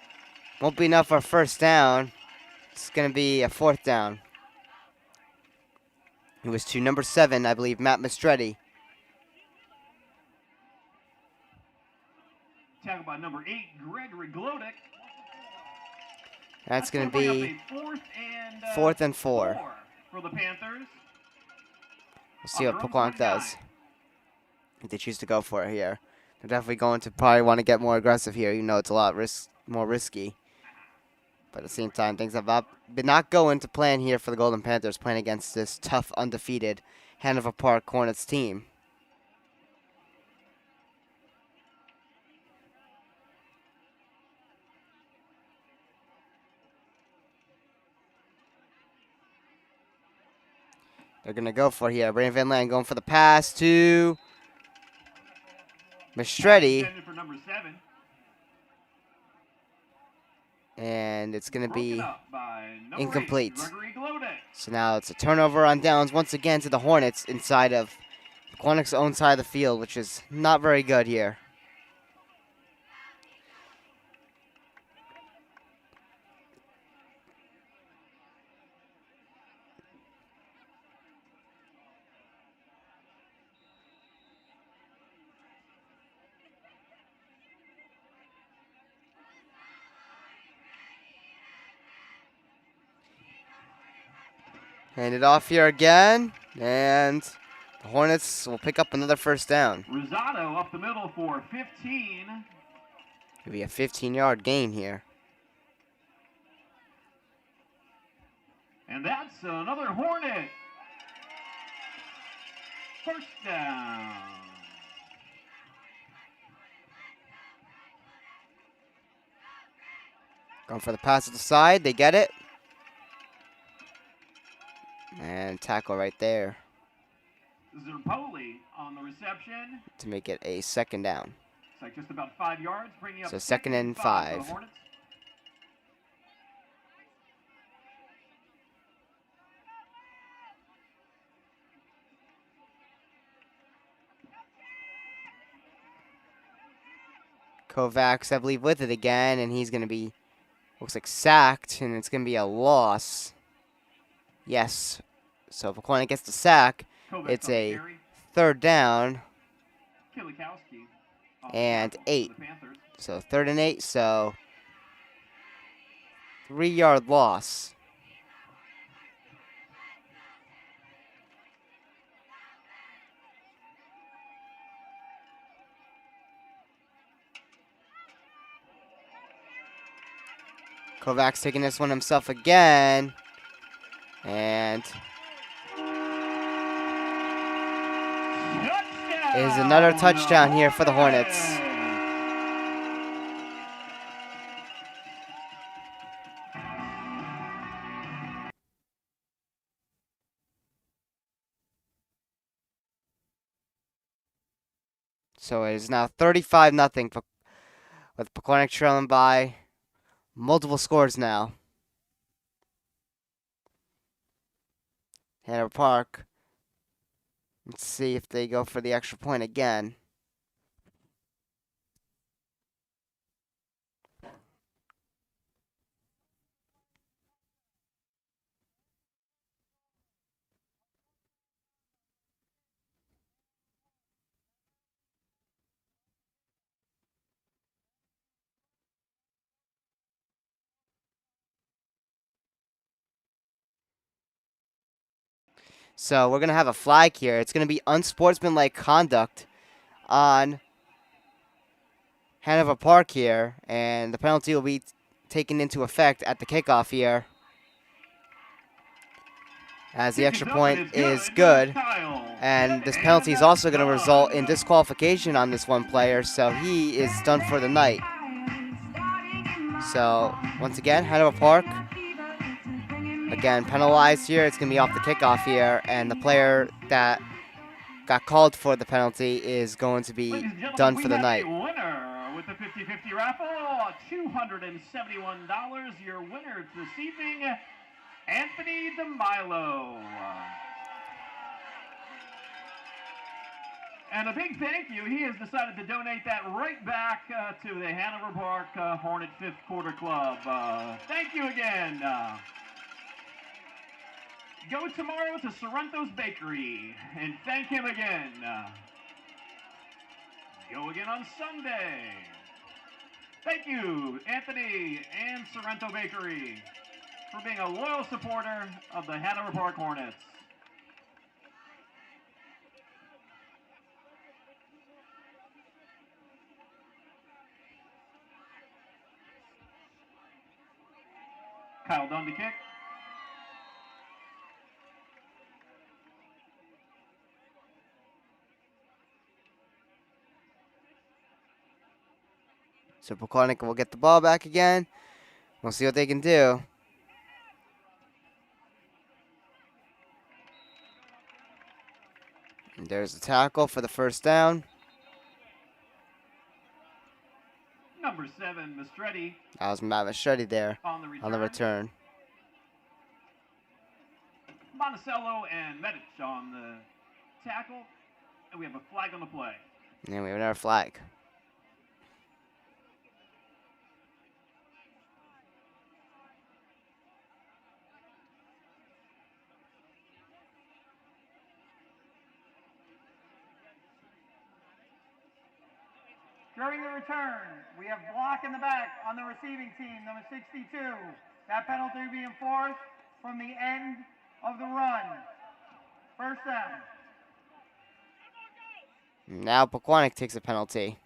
won't be enough for a 1st down. It's going to be a 4th down. It was to number 7, I believe, Matt Mistretti. Tackled by number 8, Gregory Glodick. That's going to gonna bring be up a 4th and 4. For the Panthers. We'll see what On their own Pequannock 49. does. If they choose to go for it here. They're definitely going to probably want to get more aggressive here, even though it's a lot more risky. But at the same time, things have been not going to plan here for the Golden Panthers, playing against this tough, undefeated Hanover Park Hornets team. They're going to go for it here. Brandon Van Land going for the pass to Mistretti. Intended for number 7. And it's going to be Broken up by number 8, incomplete. Gregory Glodick. So now it's a turnover on downs once again to the Hornets inside of Pequannock's own side of the field, which is not very good here. Hand it off here again, and the Hornets will pick up another 1st down. Rosado up the middle for 15. It'll be a 15-yard gain here. And that's another Hornet. 1st down. Going for the pass to the side, they get it. And tackle right there Zerpoli on the reception. to make it a 2nd down. It's like just about 5 yards, bringing up So 2nd and 5 for the 5. Hornets. Kovacs, I believe, with it again, and he's going to be, looks like sacked, and it's going to be a loss. Yes. So if Pequannock gets the sack, Kovacs it's on the a carry. 3rd down Kilikowski off the and tackle for 8. the Panthers. So 3rd and 8, so 3-yard loss. Kovac's taking this one himself again. And is another touchdown here for the Hornets. So it is now 35-0 with Pequannock trailing by multiple scores now. Hanover Park. Let's see if they go for the extra point again. So we're going to have a flag here. It's going to be unsportsmanlike conduct on Hanover Park here, and the penalty will be taken into effect at the kickoff here, as the extra point is good. And this penalty is also going to result in disqualification on this one player, so he is done for the night. So once again, Hanover Park, again, penalized here. It's going to be off the kickoff here, and the player that got called for the penalty is going to be done for the night. Winner with the 50-50 raffle, $271. Your winner this evening, Anthony DeMilo. And a big thank you. He has decided to donate that right back to the Hanover Park Hornet Fifth Quarter Club. Thank you again. Go tomorrow to Sorrento's Bakery and thank him again. Go again on Sunday. Thank you, Anthony and Sorrento Bakery, for being a loyal supporter of the Hanover Park Hornets. Kyle Dunn to kick. So Pequannock will get the ball back again. We'll see what they can do. And there's the tackle for the first down. Number 7, Mastretti. That was Matt Mastretti there On the return. Monticello and Medic on the tackle. And we have a flag on the play. And we have another flag. During the return, we have block in the back on the receiving team, number 62. That penalty will be enforced from the end of the run. First down. Now Pequannock takes a penalty.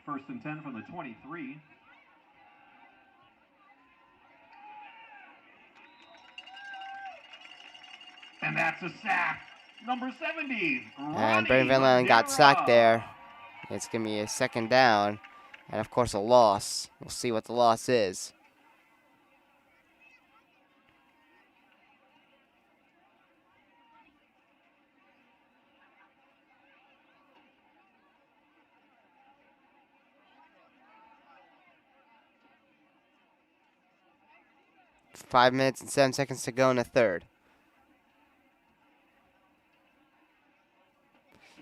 First and 10 from the 23. And that's a sack. Number 70. And Brandon Van Landen got sacked there. It's going to be a second down. And, of course, a loss. We'll see what the loss is. Five minutes and 7 seconds to go in the third.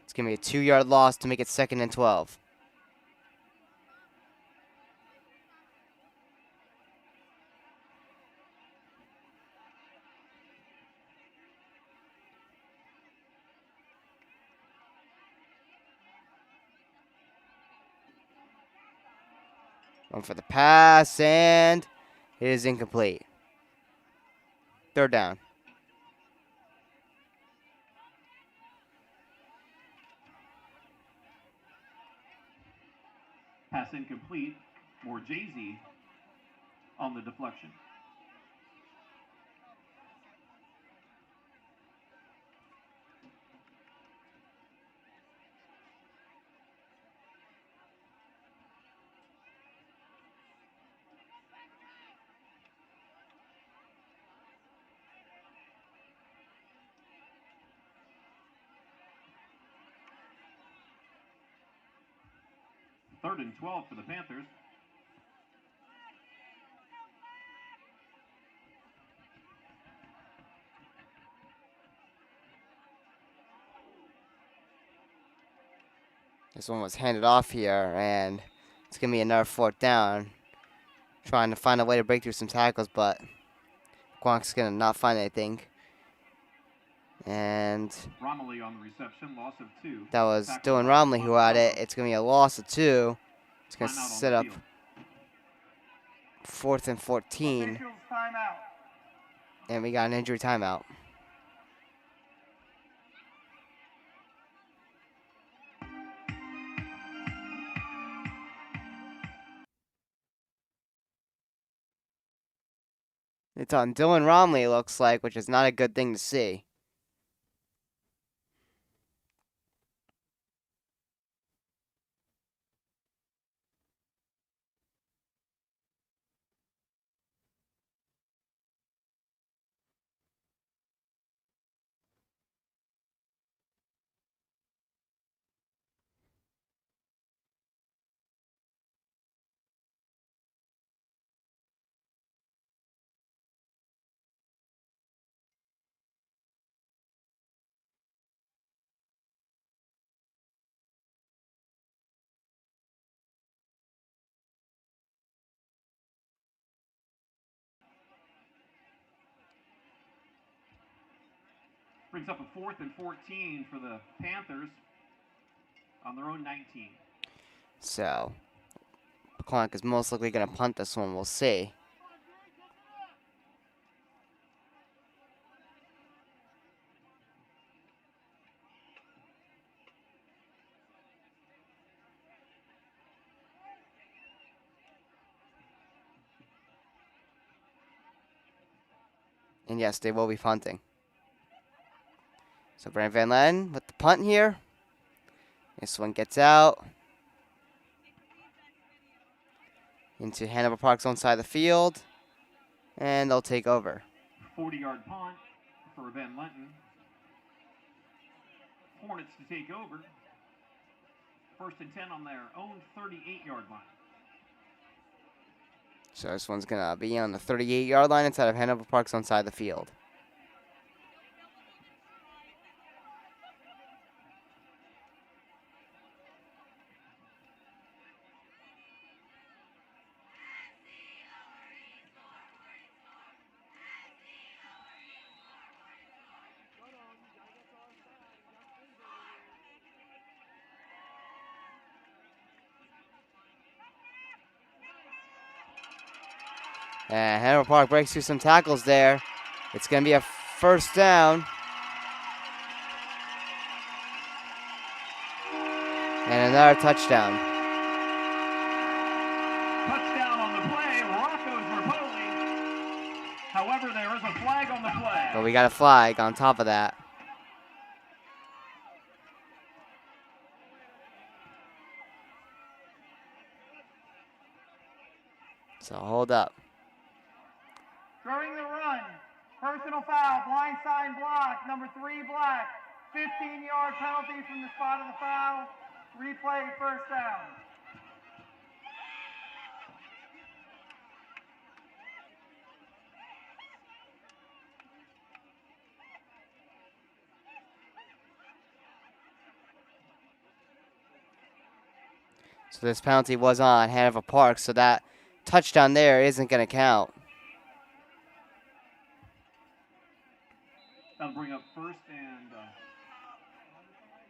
It's going to be a 2-yard loss to make it 2nd and 12. Going for the pass, and it is incomplete. Third down. Pass incomplete. More Jay-Z on the deflection. Third and 12 for the Panthers. This one was handed off here, and it's going to be another fourth down. Trying to find a way to break through some tackles, but Pequannock's going to not find anything. And Romilly on the reception, loss of 2. that was Tackle Dylan by Romley who had it. Pequannock. It's going to be a loss of 2. It's going to Timeout on set the up field. 4th and 14, Officials timeout. and we got an injury timeout. It's on Dylan Romley, it looks like, which is not a good thing to see. Brings up a 4th and 14 for the Panthers on their own 19. So, Pequannock is most likely going to punt this one. We'll see. And yes, they will be punting. So Brand Van Laden with the punt here. This one gets out into Hanover Park's own side of the field. And they'll take over. 40-yard punt for Van Lenton. Hornets to take over. 1st and 10 on their own 38-yard line. So this one's going to be on the 38-yard line inside of Hanover Park's own side of the field. And Hanover Park breaks through some tackles there. It's going to be a first down. And another touchdown. Touchdown on the play, Rocco's Rapoli. However, there is a flag on the play. But we got a flag on top of that. So hold up. During the run, personal foul, blindside block, number 3 black, 15-yard penalty from the spot of the foul, replay first down. So this penalty was on Hanover Park, so that touchdown there isn't going to count. That'll bring up 1st and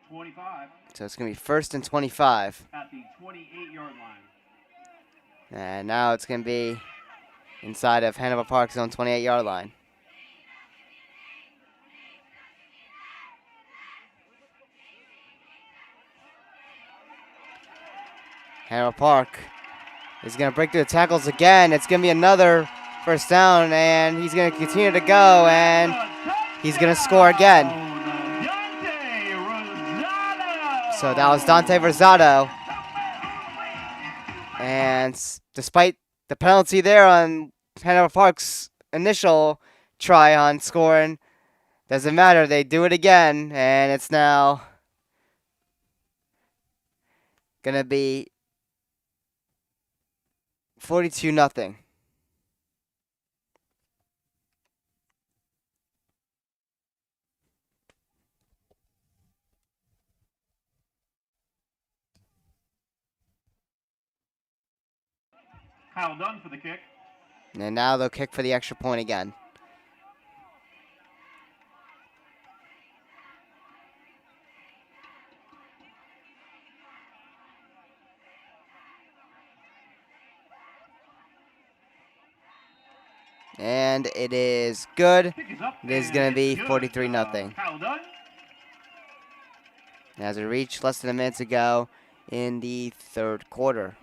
25 So it's going to be 1st and 25. at the 28-yard line. And now it's going to be inside of Hanover Park's own 28-yard line. Hanover Park is going to break through the tackles again. It's going to be another first down, and he's going to continue to go, and he's going to score again. So that was Dante Rosado. And despite the penalty there on Hanover Park's initial try on scoring, doesn't matter. They do it again, and it's now going to be 42-0. Kyle Dunn for the kick. And now they'll kick for the extra point again. And it is good. Kick is up. It is and going to be it's good. 43-0. Kyle Dunn. As we reach less than a minute to go in the third quarter.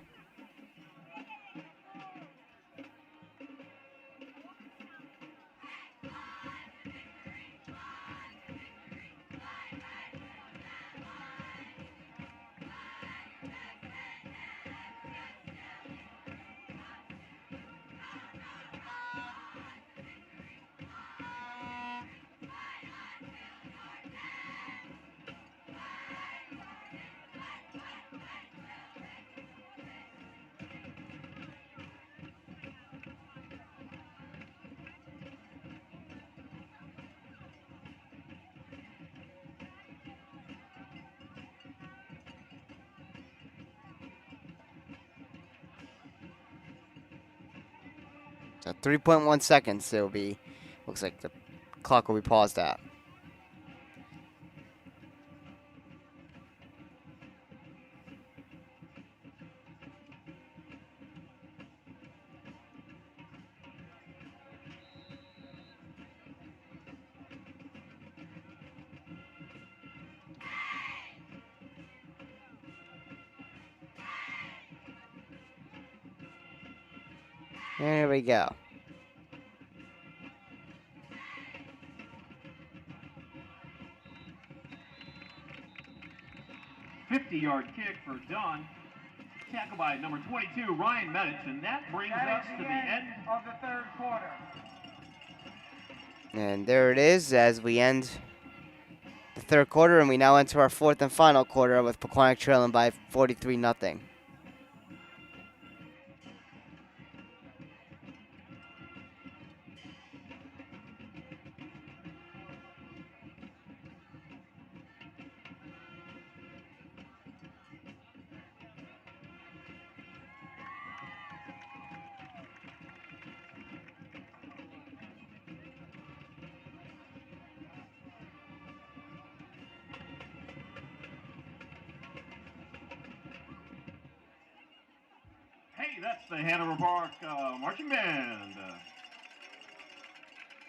So 3.1 seconds it'll be, looks like the clock will be paused at. There we go. Yard kick for Dunn. Tackled by number 22, Ryan Medich, and that brings us to the end of the third quarter. And there it is as we end the third quarter, and we now enter our fourth and final quarter with Pequannock trailing by 43-0. Hey, that's the Hanover Park Marching Band.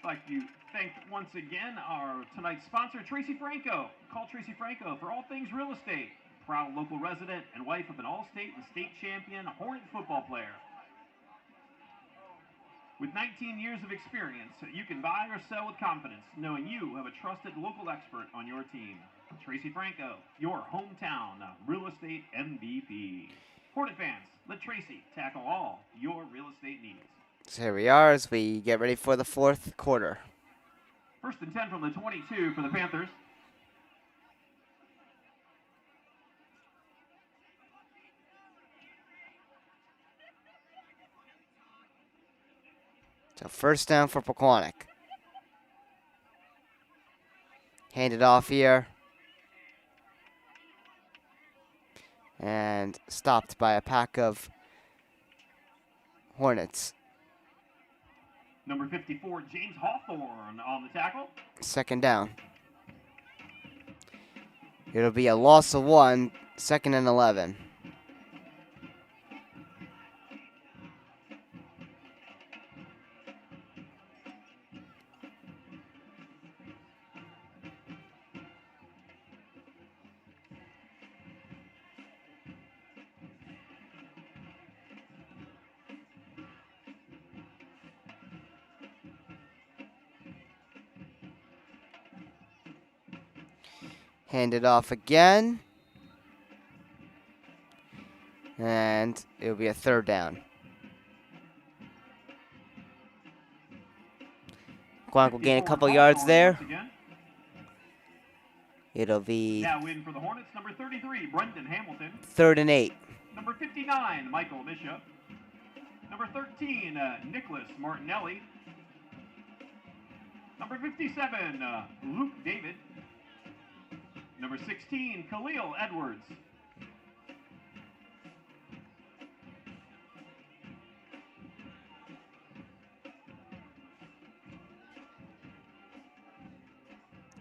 I'd like to thank once again our tonight's sponsor, Tracy Franco. Call Tracy Franco for all things real estate. Proud local resident and wife of an all-state and state champion Hornet football player. With 19 years of experience, you can buy or sell with confidence, knowing you have a trusted local expert on your team. Tracy Franco, your hometown real estate MVP. Hornet fans, let Tracy tackle all your real estate needs. So here we are as we get ready for the fourth quarter. First and 10 from the 22 for the Panthers. So first down for Pequannock. Handed off here. And stopped by a pack of Hornets. Number 54, James Hawthorne on the tackle. Second down. It'll be a loss of 1, 2nd and 11. Hand it off again. And it'll be a third down. Pequannock will gain a 54 couple ball yards going there. once again. It'll be Now in for the Hornets, number 33, Brendan Hamilton. 3rd and 8. Number 59, Michael Misha. Number 13, Nicholas Martinelli. Number 57, Luke David. Number 16, Khalil Edwards.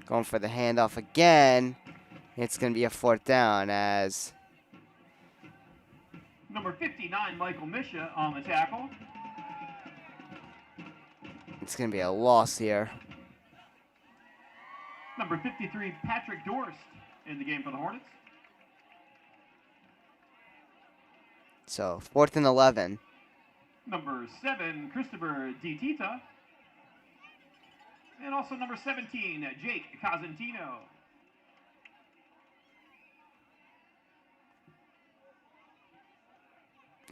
Going for the handoff again. It's going to be a 4th down as Number 59, Michael Misha on the tackle. it's going to be a loss here. Number 53, Patrick Dorst in the game for the Hornets. So 4th and 11. Number 7, Christopher DiTita. And also number 17, Jake Cosentino.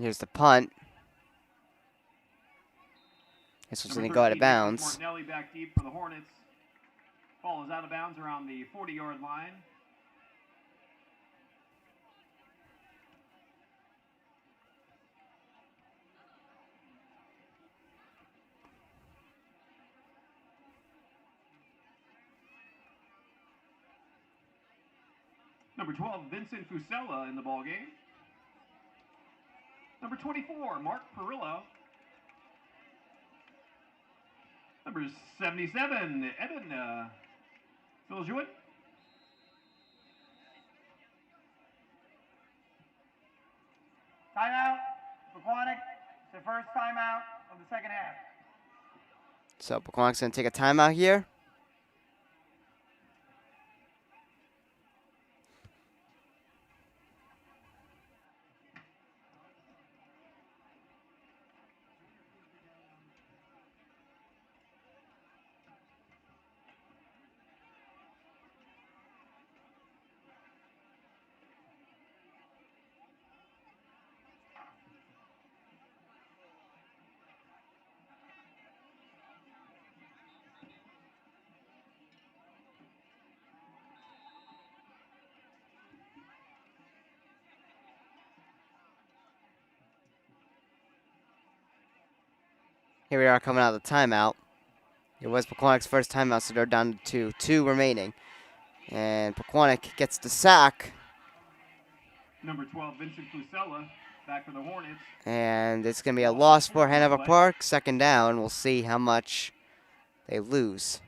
Here's the punt. This one's going to go out of 13, bounds. Nicholas Martinelli back deep for the Hornets. Ball is out of bounds around the 40-yard line. Number 12, Vincent Fusella in the ball game. Number 24, Mark Perillo. Number 77, Evan Philjouen. Timeout. Pequannock. It's the first timeout of the second half. So Pequannock's going to take a timeout here. Here we are coming out of the timeout. It was Pequannock's first timeout, so they're down to 2 remaining. And Pequannock gets the sack. Number 12, Vincent Fusella back for the Hornets. And it's going to be a loss for Hanover Park. 2nd down. We'll see how much they lose.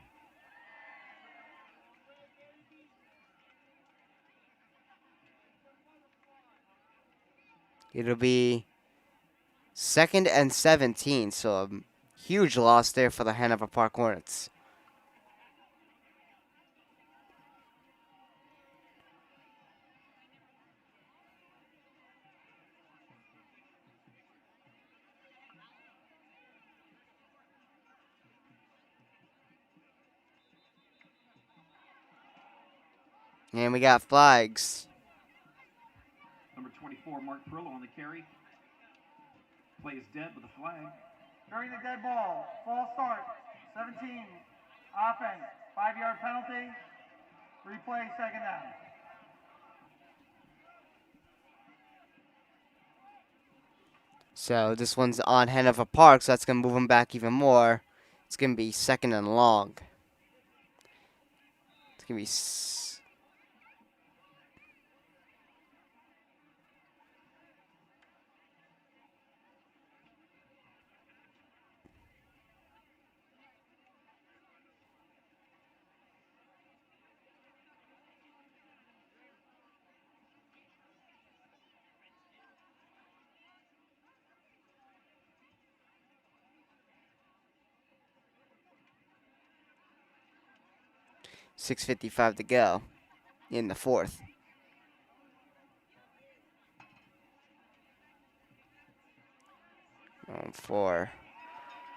It'll be 2nd and 17, so a huge loss there for the Hanover Park Hornets. And we got flags. Number 24, Mark Perillo on the carry. Play is dead with a flag. During the dead ball, false start, 17, offense, 5-yard penalty, replay, second down. So this one's on Hanover Park, so that's going to move them back even more. It's going to be 2nd and long. It's going to be... 6:55 to go in the 4th. For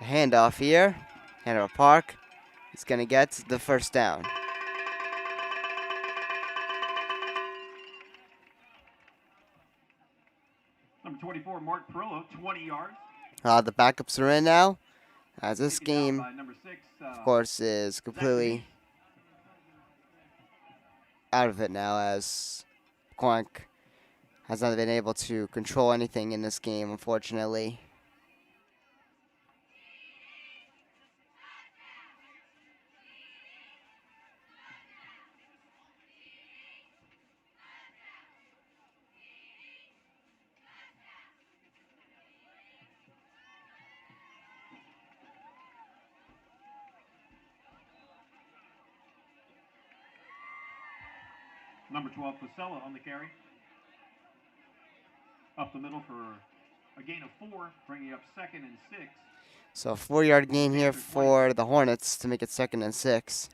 the handoff here, Hanover Park is going to get the first down. 24, Mark Perillo, 20 yards. The backups are in now, as this Taken down game, by number 6, of course, is completely out of it now, as Pequannock has not been able to control anything in this game, unfortunately. Number 12, Pasella on the carry. Up the middle for a gain of 4, bringing up 2nd and 6. So a 4-yard gain here for the Hornets to make it 2nd and 6.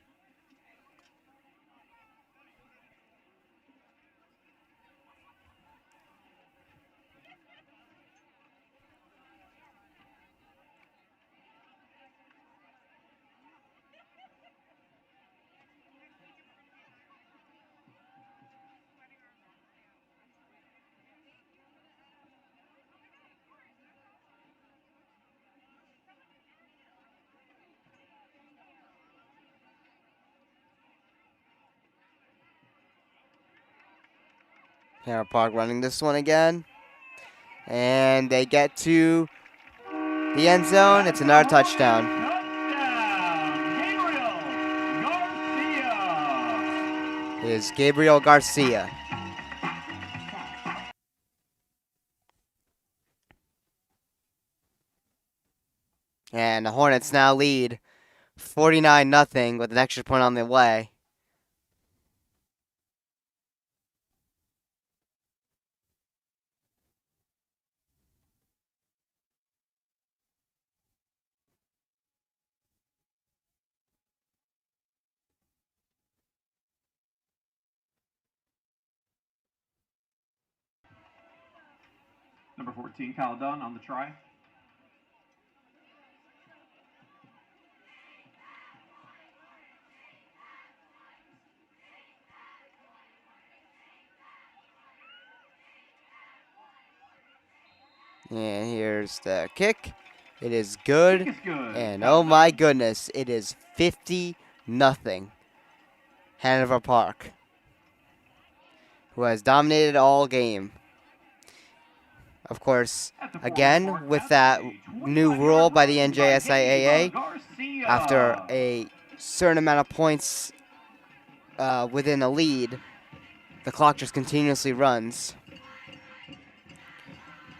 Hanover Park running this one again. And they get to the end zone. It's another touchdown. It is Gabriel Garcia. And the Hornets now lead 49-0 with an extra point on the way. Number 14, Kyle Dunn on the try. And here's the kick. It is good. Kick is good. And Kyle oh my Dunn. goodness, it is 50-0. Hanover Park, who has dominated all game. Of course, At the 40 again, mark, with that's that a new 25-yard rule by the run by NJSIAA, Garcia. after a certain amount of points within a lead, the clock just continuously runs.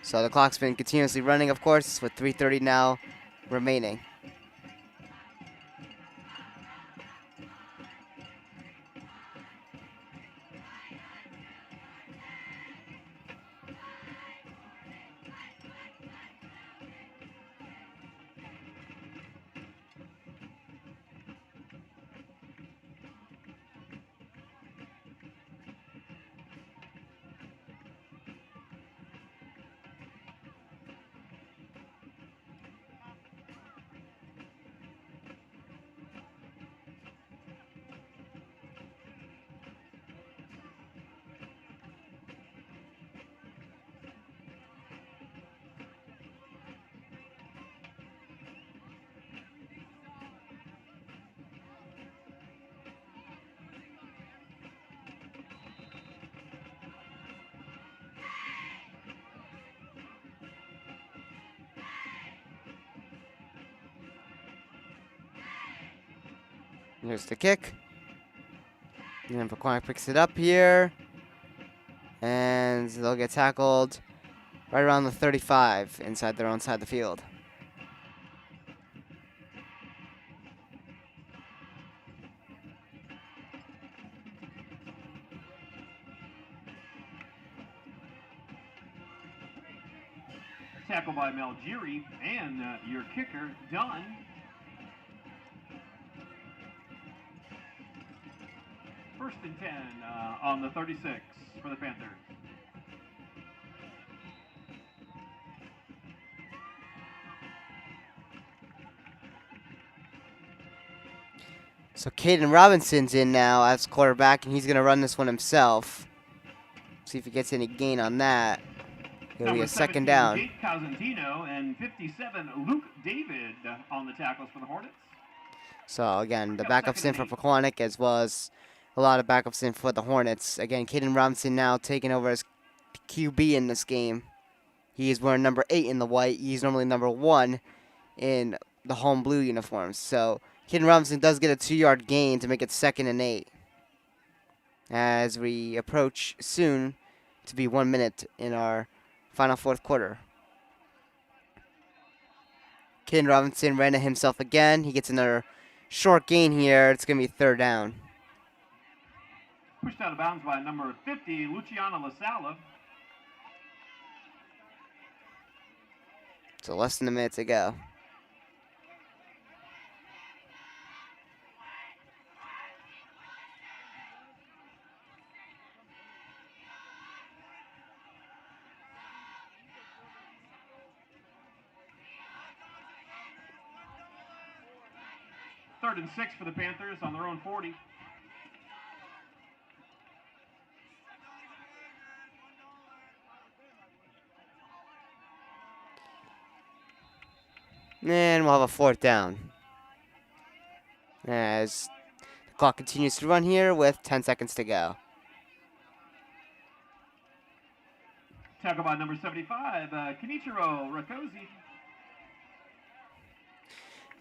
So the clock's been continuously running, of course, with 3:30 now remaining. Here's the kick. And then Pequannock picks it up here. And they'll get tackled right around the 35 inside their own side of the field. Tackle by Malgiri and your kicker, Dunn. First and 10 on the 36 for the Panthers. So Caden Robinson's in now as quarterback, and he's going to run this one himself. See if he gets any gain on that. It'll be Number a second 17, down. Jake Cosentino, and 57, Luke David on the tackles for the Hornets. So again, the backups in for Pequannock, as well as a lot of backups in for the Hornets. Again, Caden Robinson now taking over as QB in this game. He is wearing number 8 in the white. He's normally number 1 in the home blue uniforms. So Caden Robinson does get a 2-yard gain to make it 2nd and 8. As we approach soon to be 1 minute in our final fourth quarter. Caden Robinson ran it himself again. He gets another short gain here. It's going to be 3rd down. Pushed out of bounds by number 50, Luciano LaSala. So less than a minute to go. Third and 6 for the Panthers on their own 40. And we'll have a 4th down. As the clock continues to run here with 10 seconds to go. Tackle by number 75, Kenichiro Rakosi.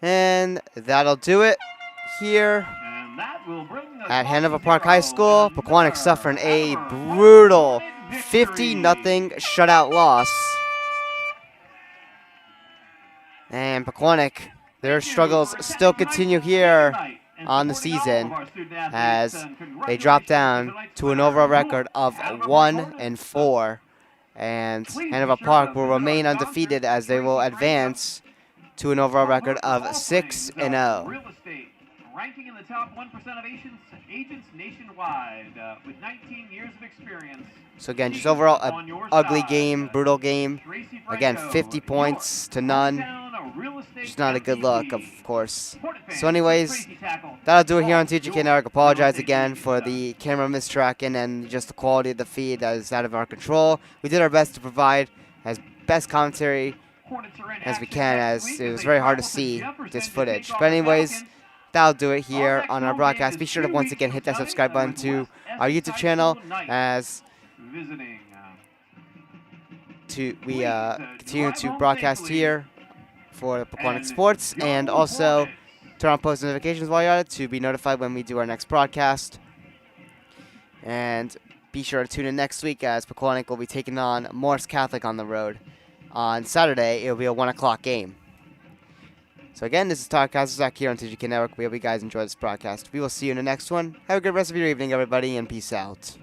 And that'll do it here And that will bring us at up Hanover to Park High 0. School. Pequannock suffering a brutal 50-0 shutout loss. And Pequannock, their struggles still continue here on the season as they drop down to an overall record of 1-4. And Hanover Park will remain undefeated as they will advance to an overall record of 6-0. Real estate, ranking in the top 1% of agents nationwide with 19 years of experience. So again, just overall an ugly game, brutal game. Again, 50 points to none. Just not a good look, of course. So anyways, that'll do it here on TJK Network. Apologize again for the camera mistracking and just the quality of the feed that is out of our control. We did our best to provide as best commentary as we can, as it was very hard to see this footage. But anyways, that'll do it here on our broadcast. Be sure to once again hit that subscribe button to our YouTube channel as we continue to broadcast here for Pequannock Sports, and also turn on post notifications while you're at it to be notified when we do our next broadcast. And be sure to tune in next week as Pequannock will be taking on Morris Catholic on the road. On Saturday, it will be a 1 o'clock game. So again, this is Todd Kazazak here on TJK Network. We hope you guys enjoy this broadcast. We will see you in the next one. Have a good rest of your evening, everybody, and peace out.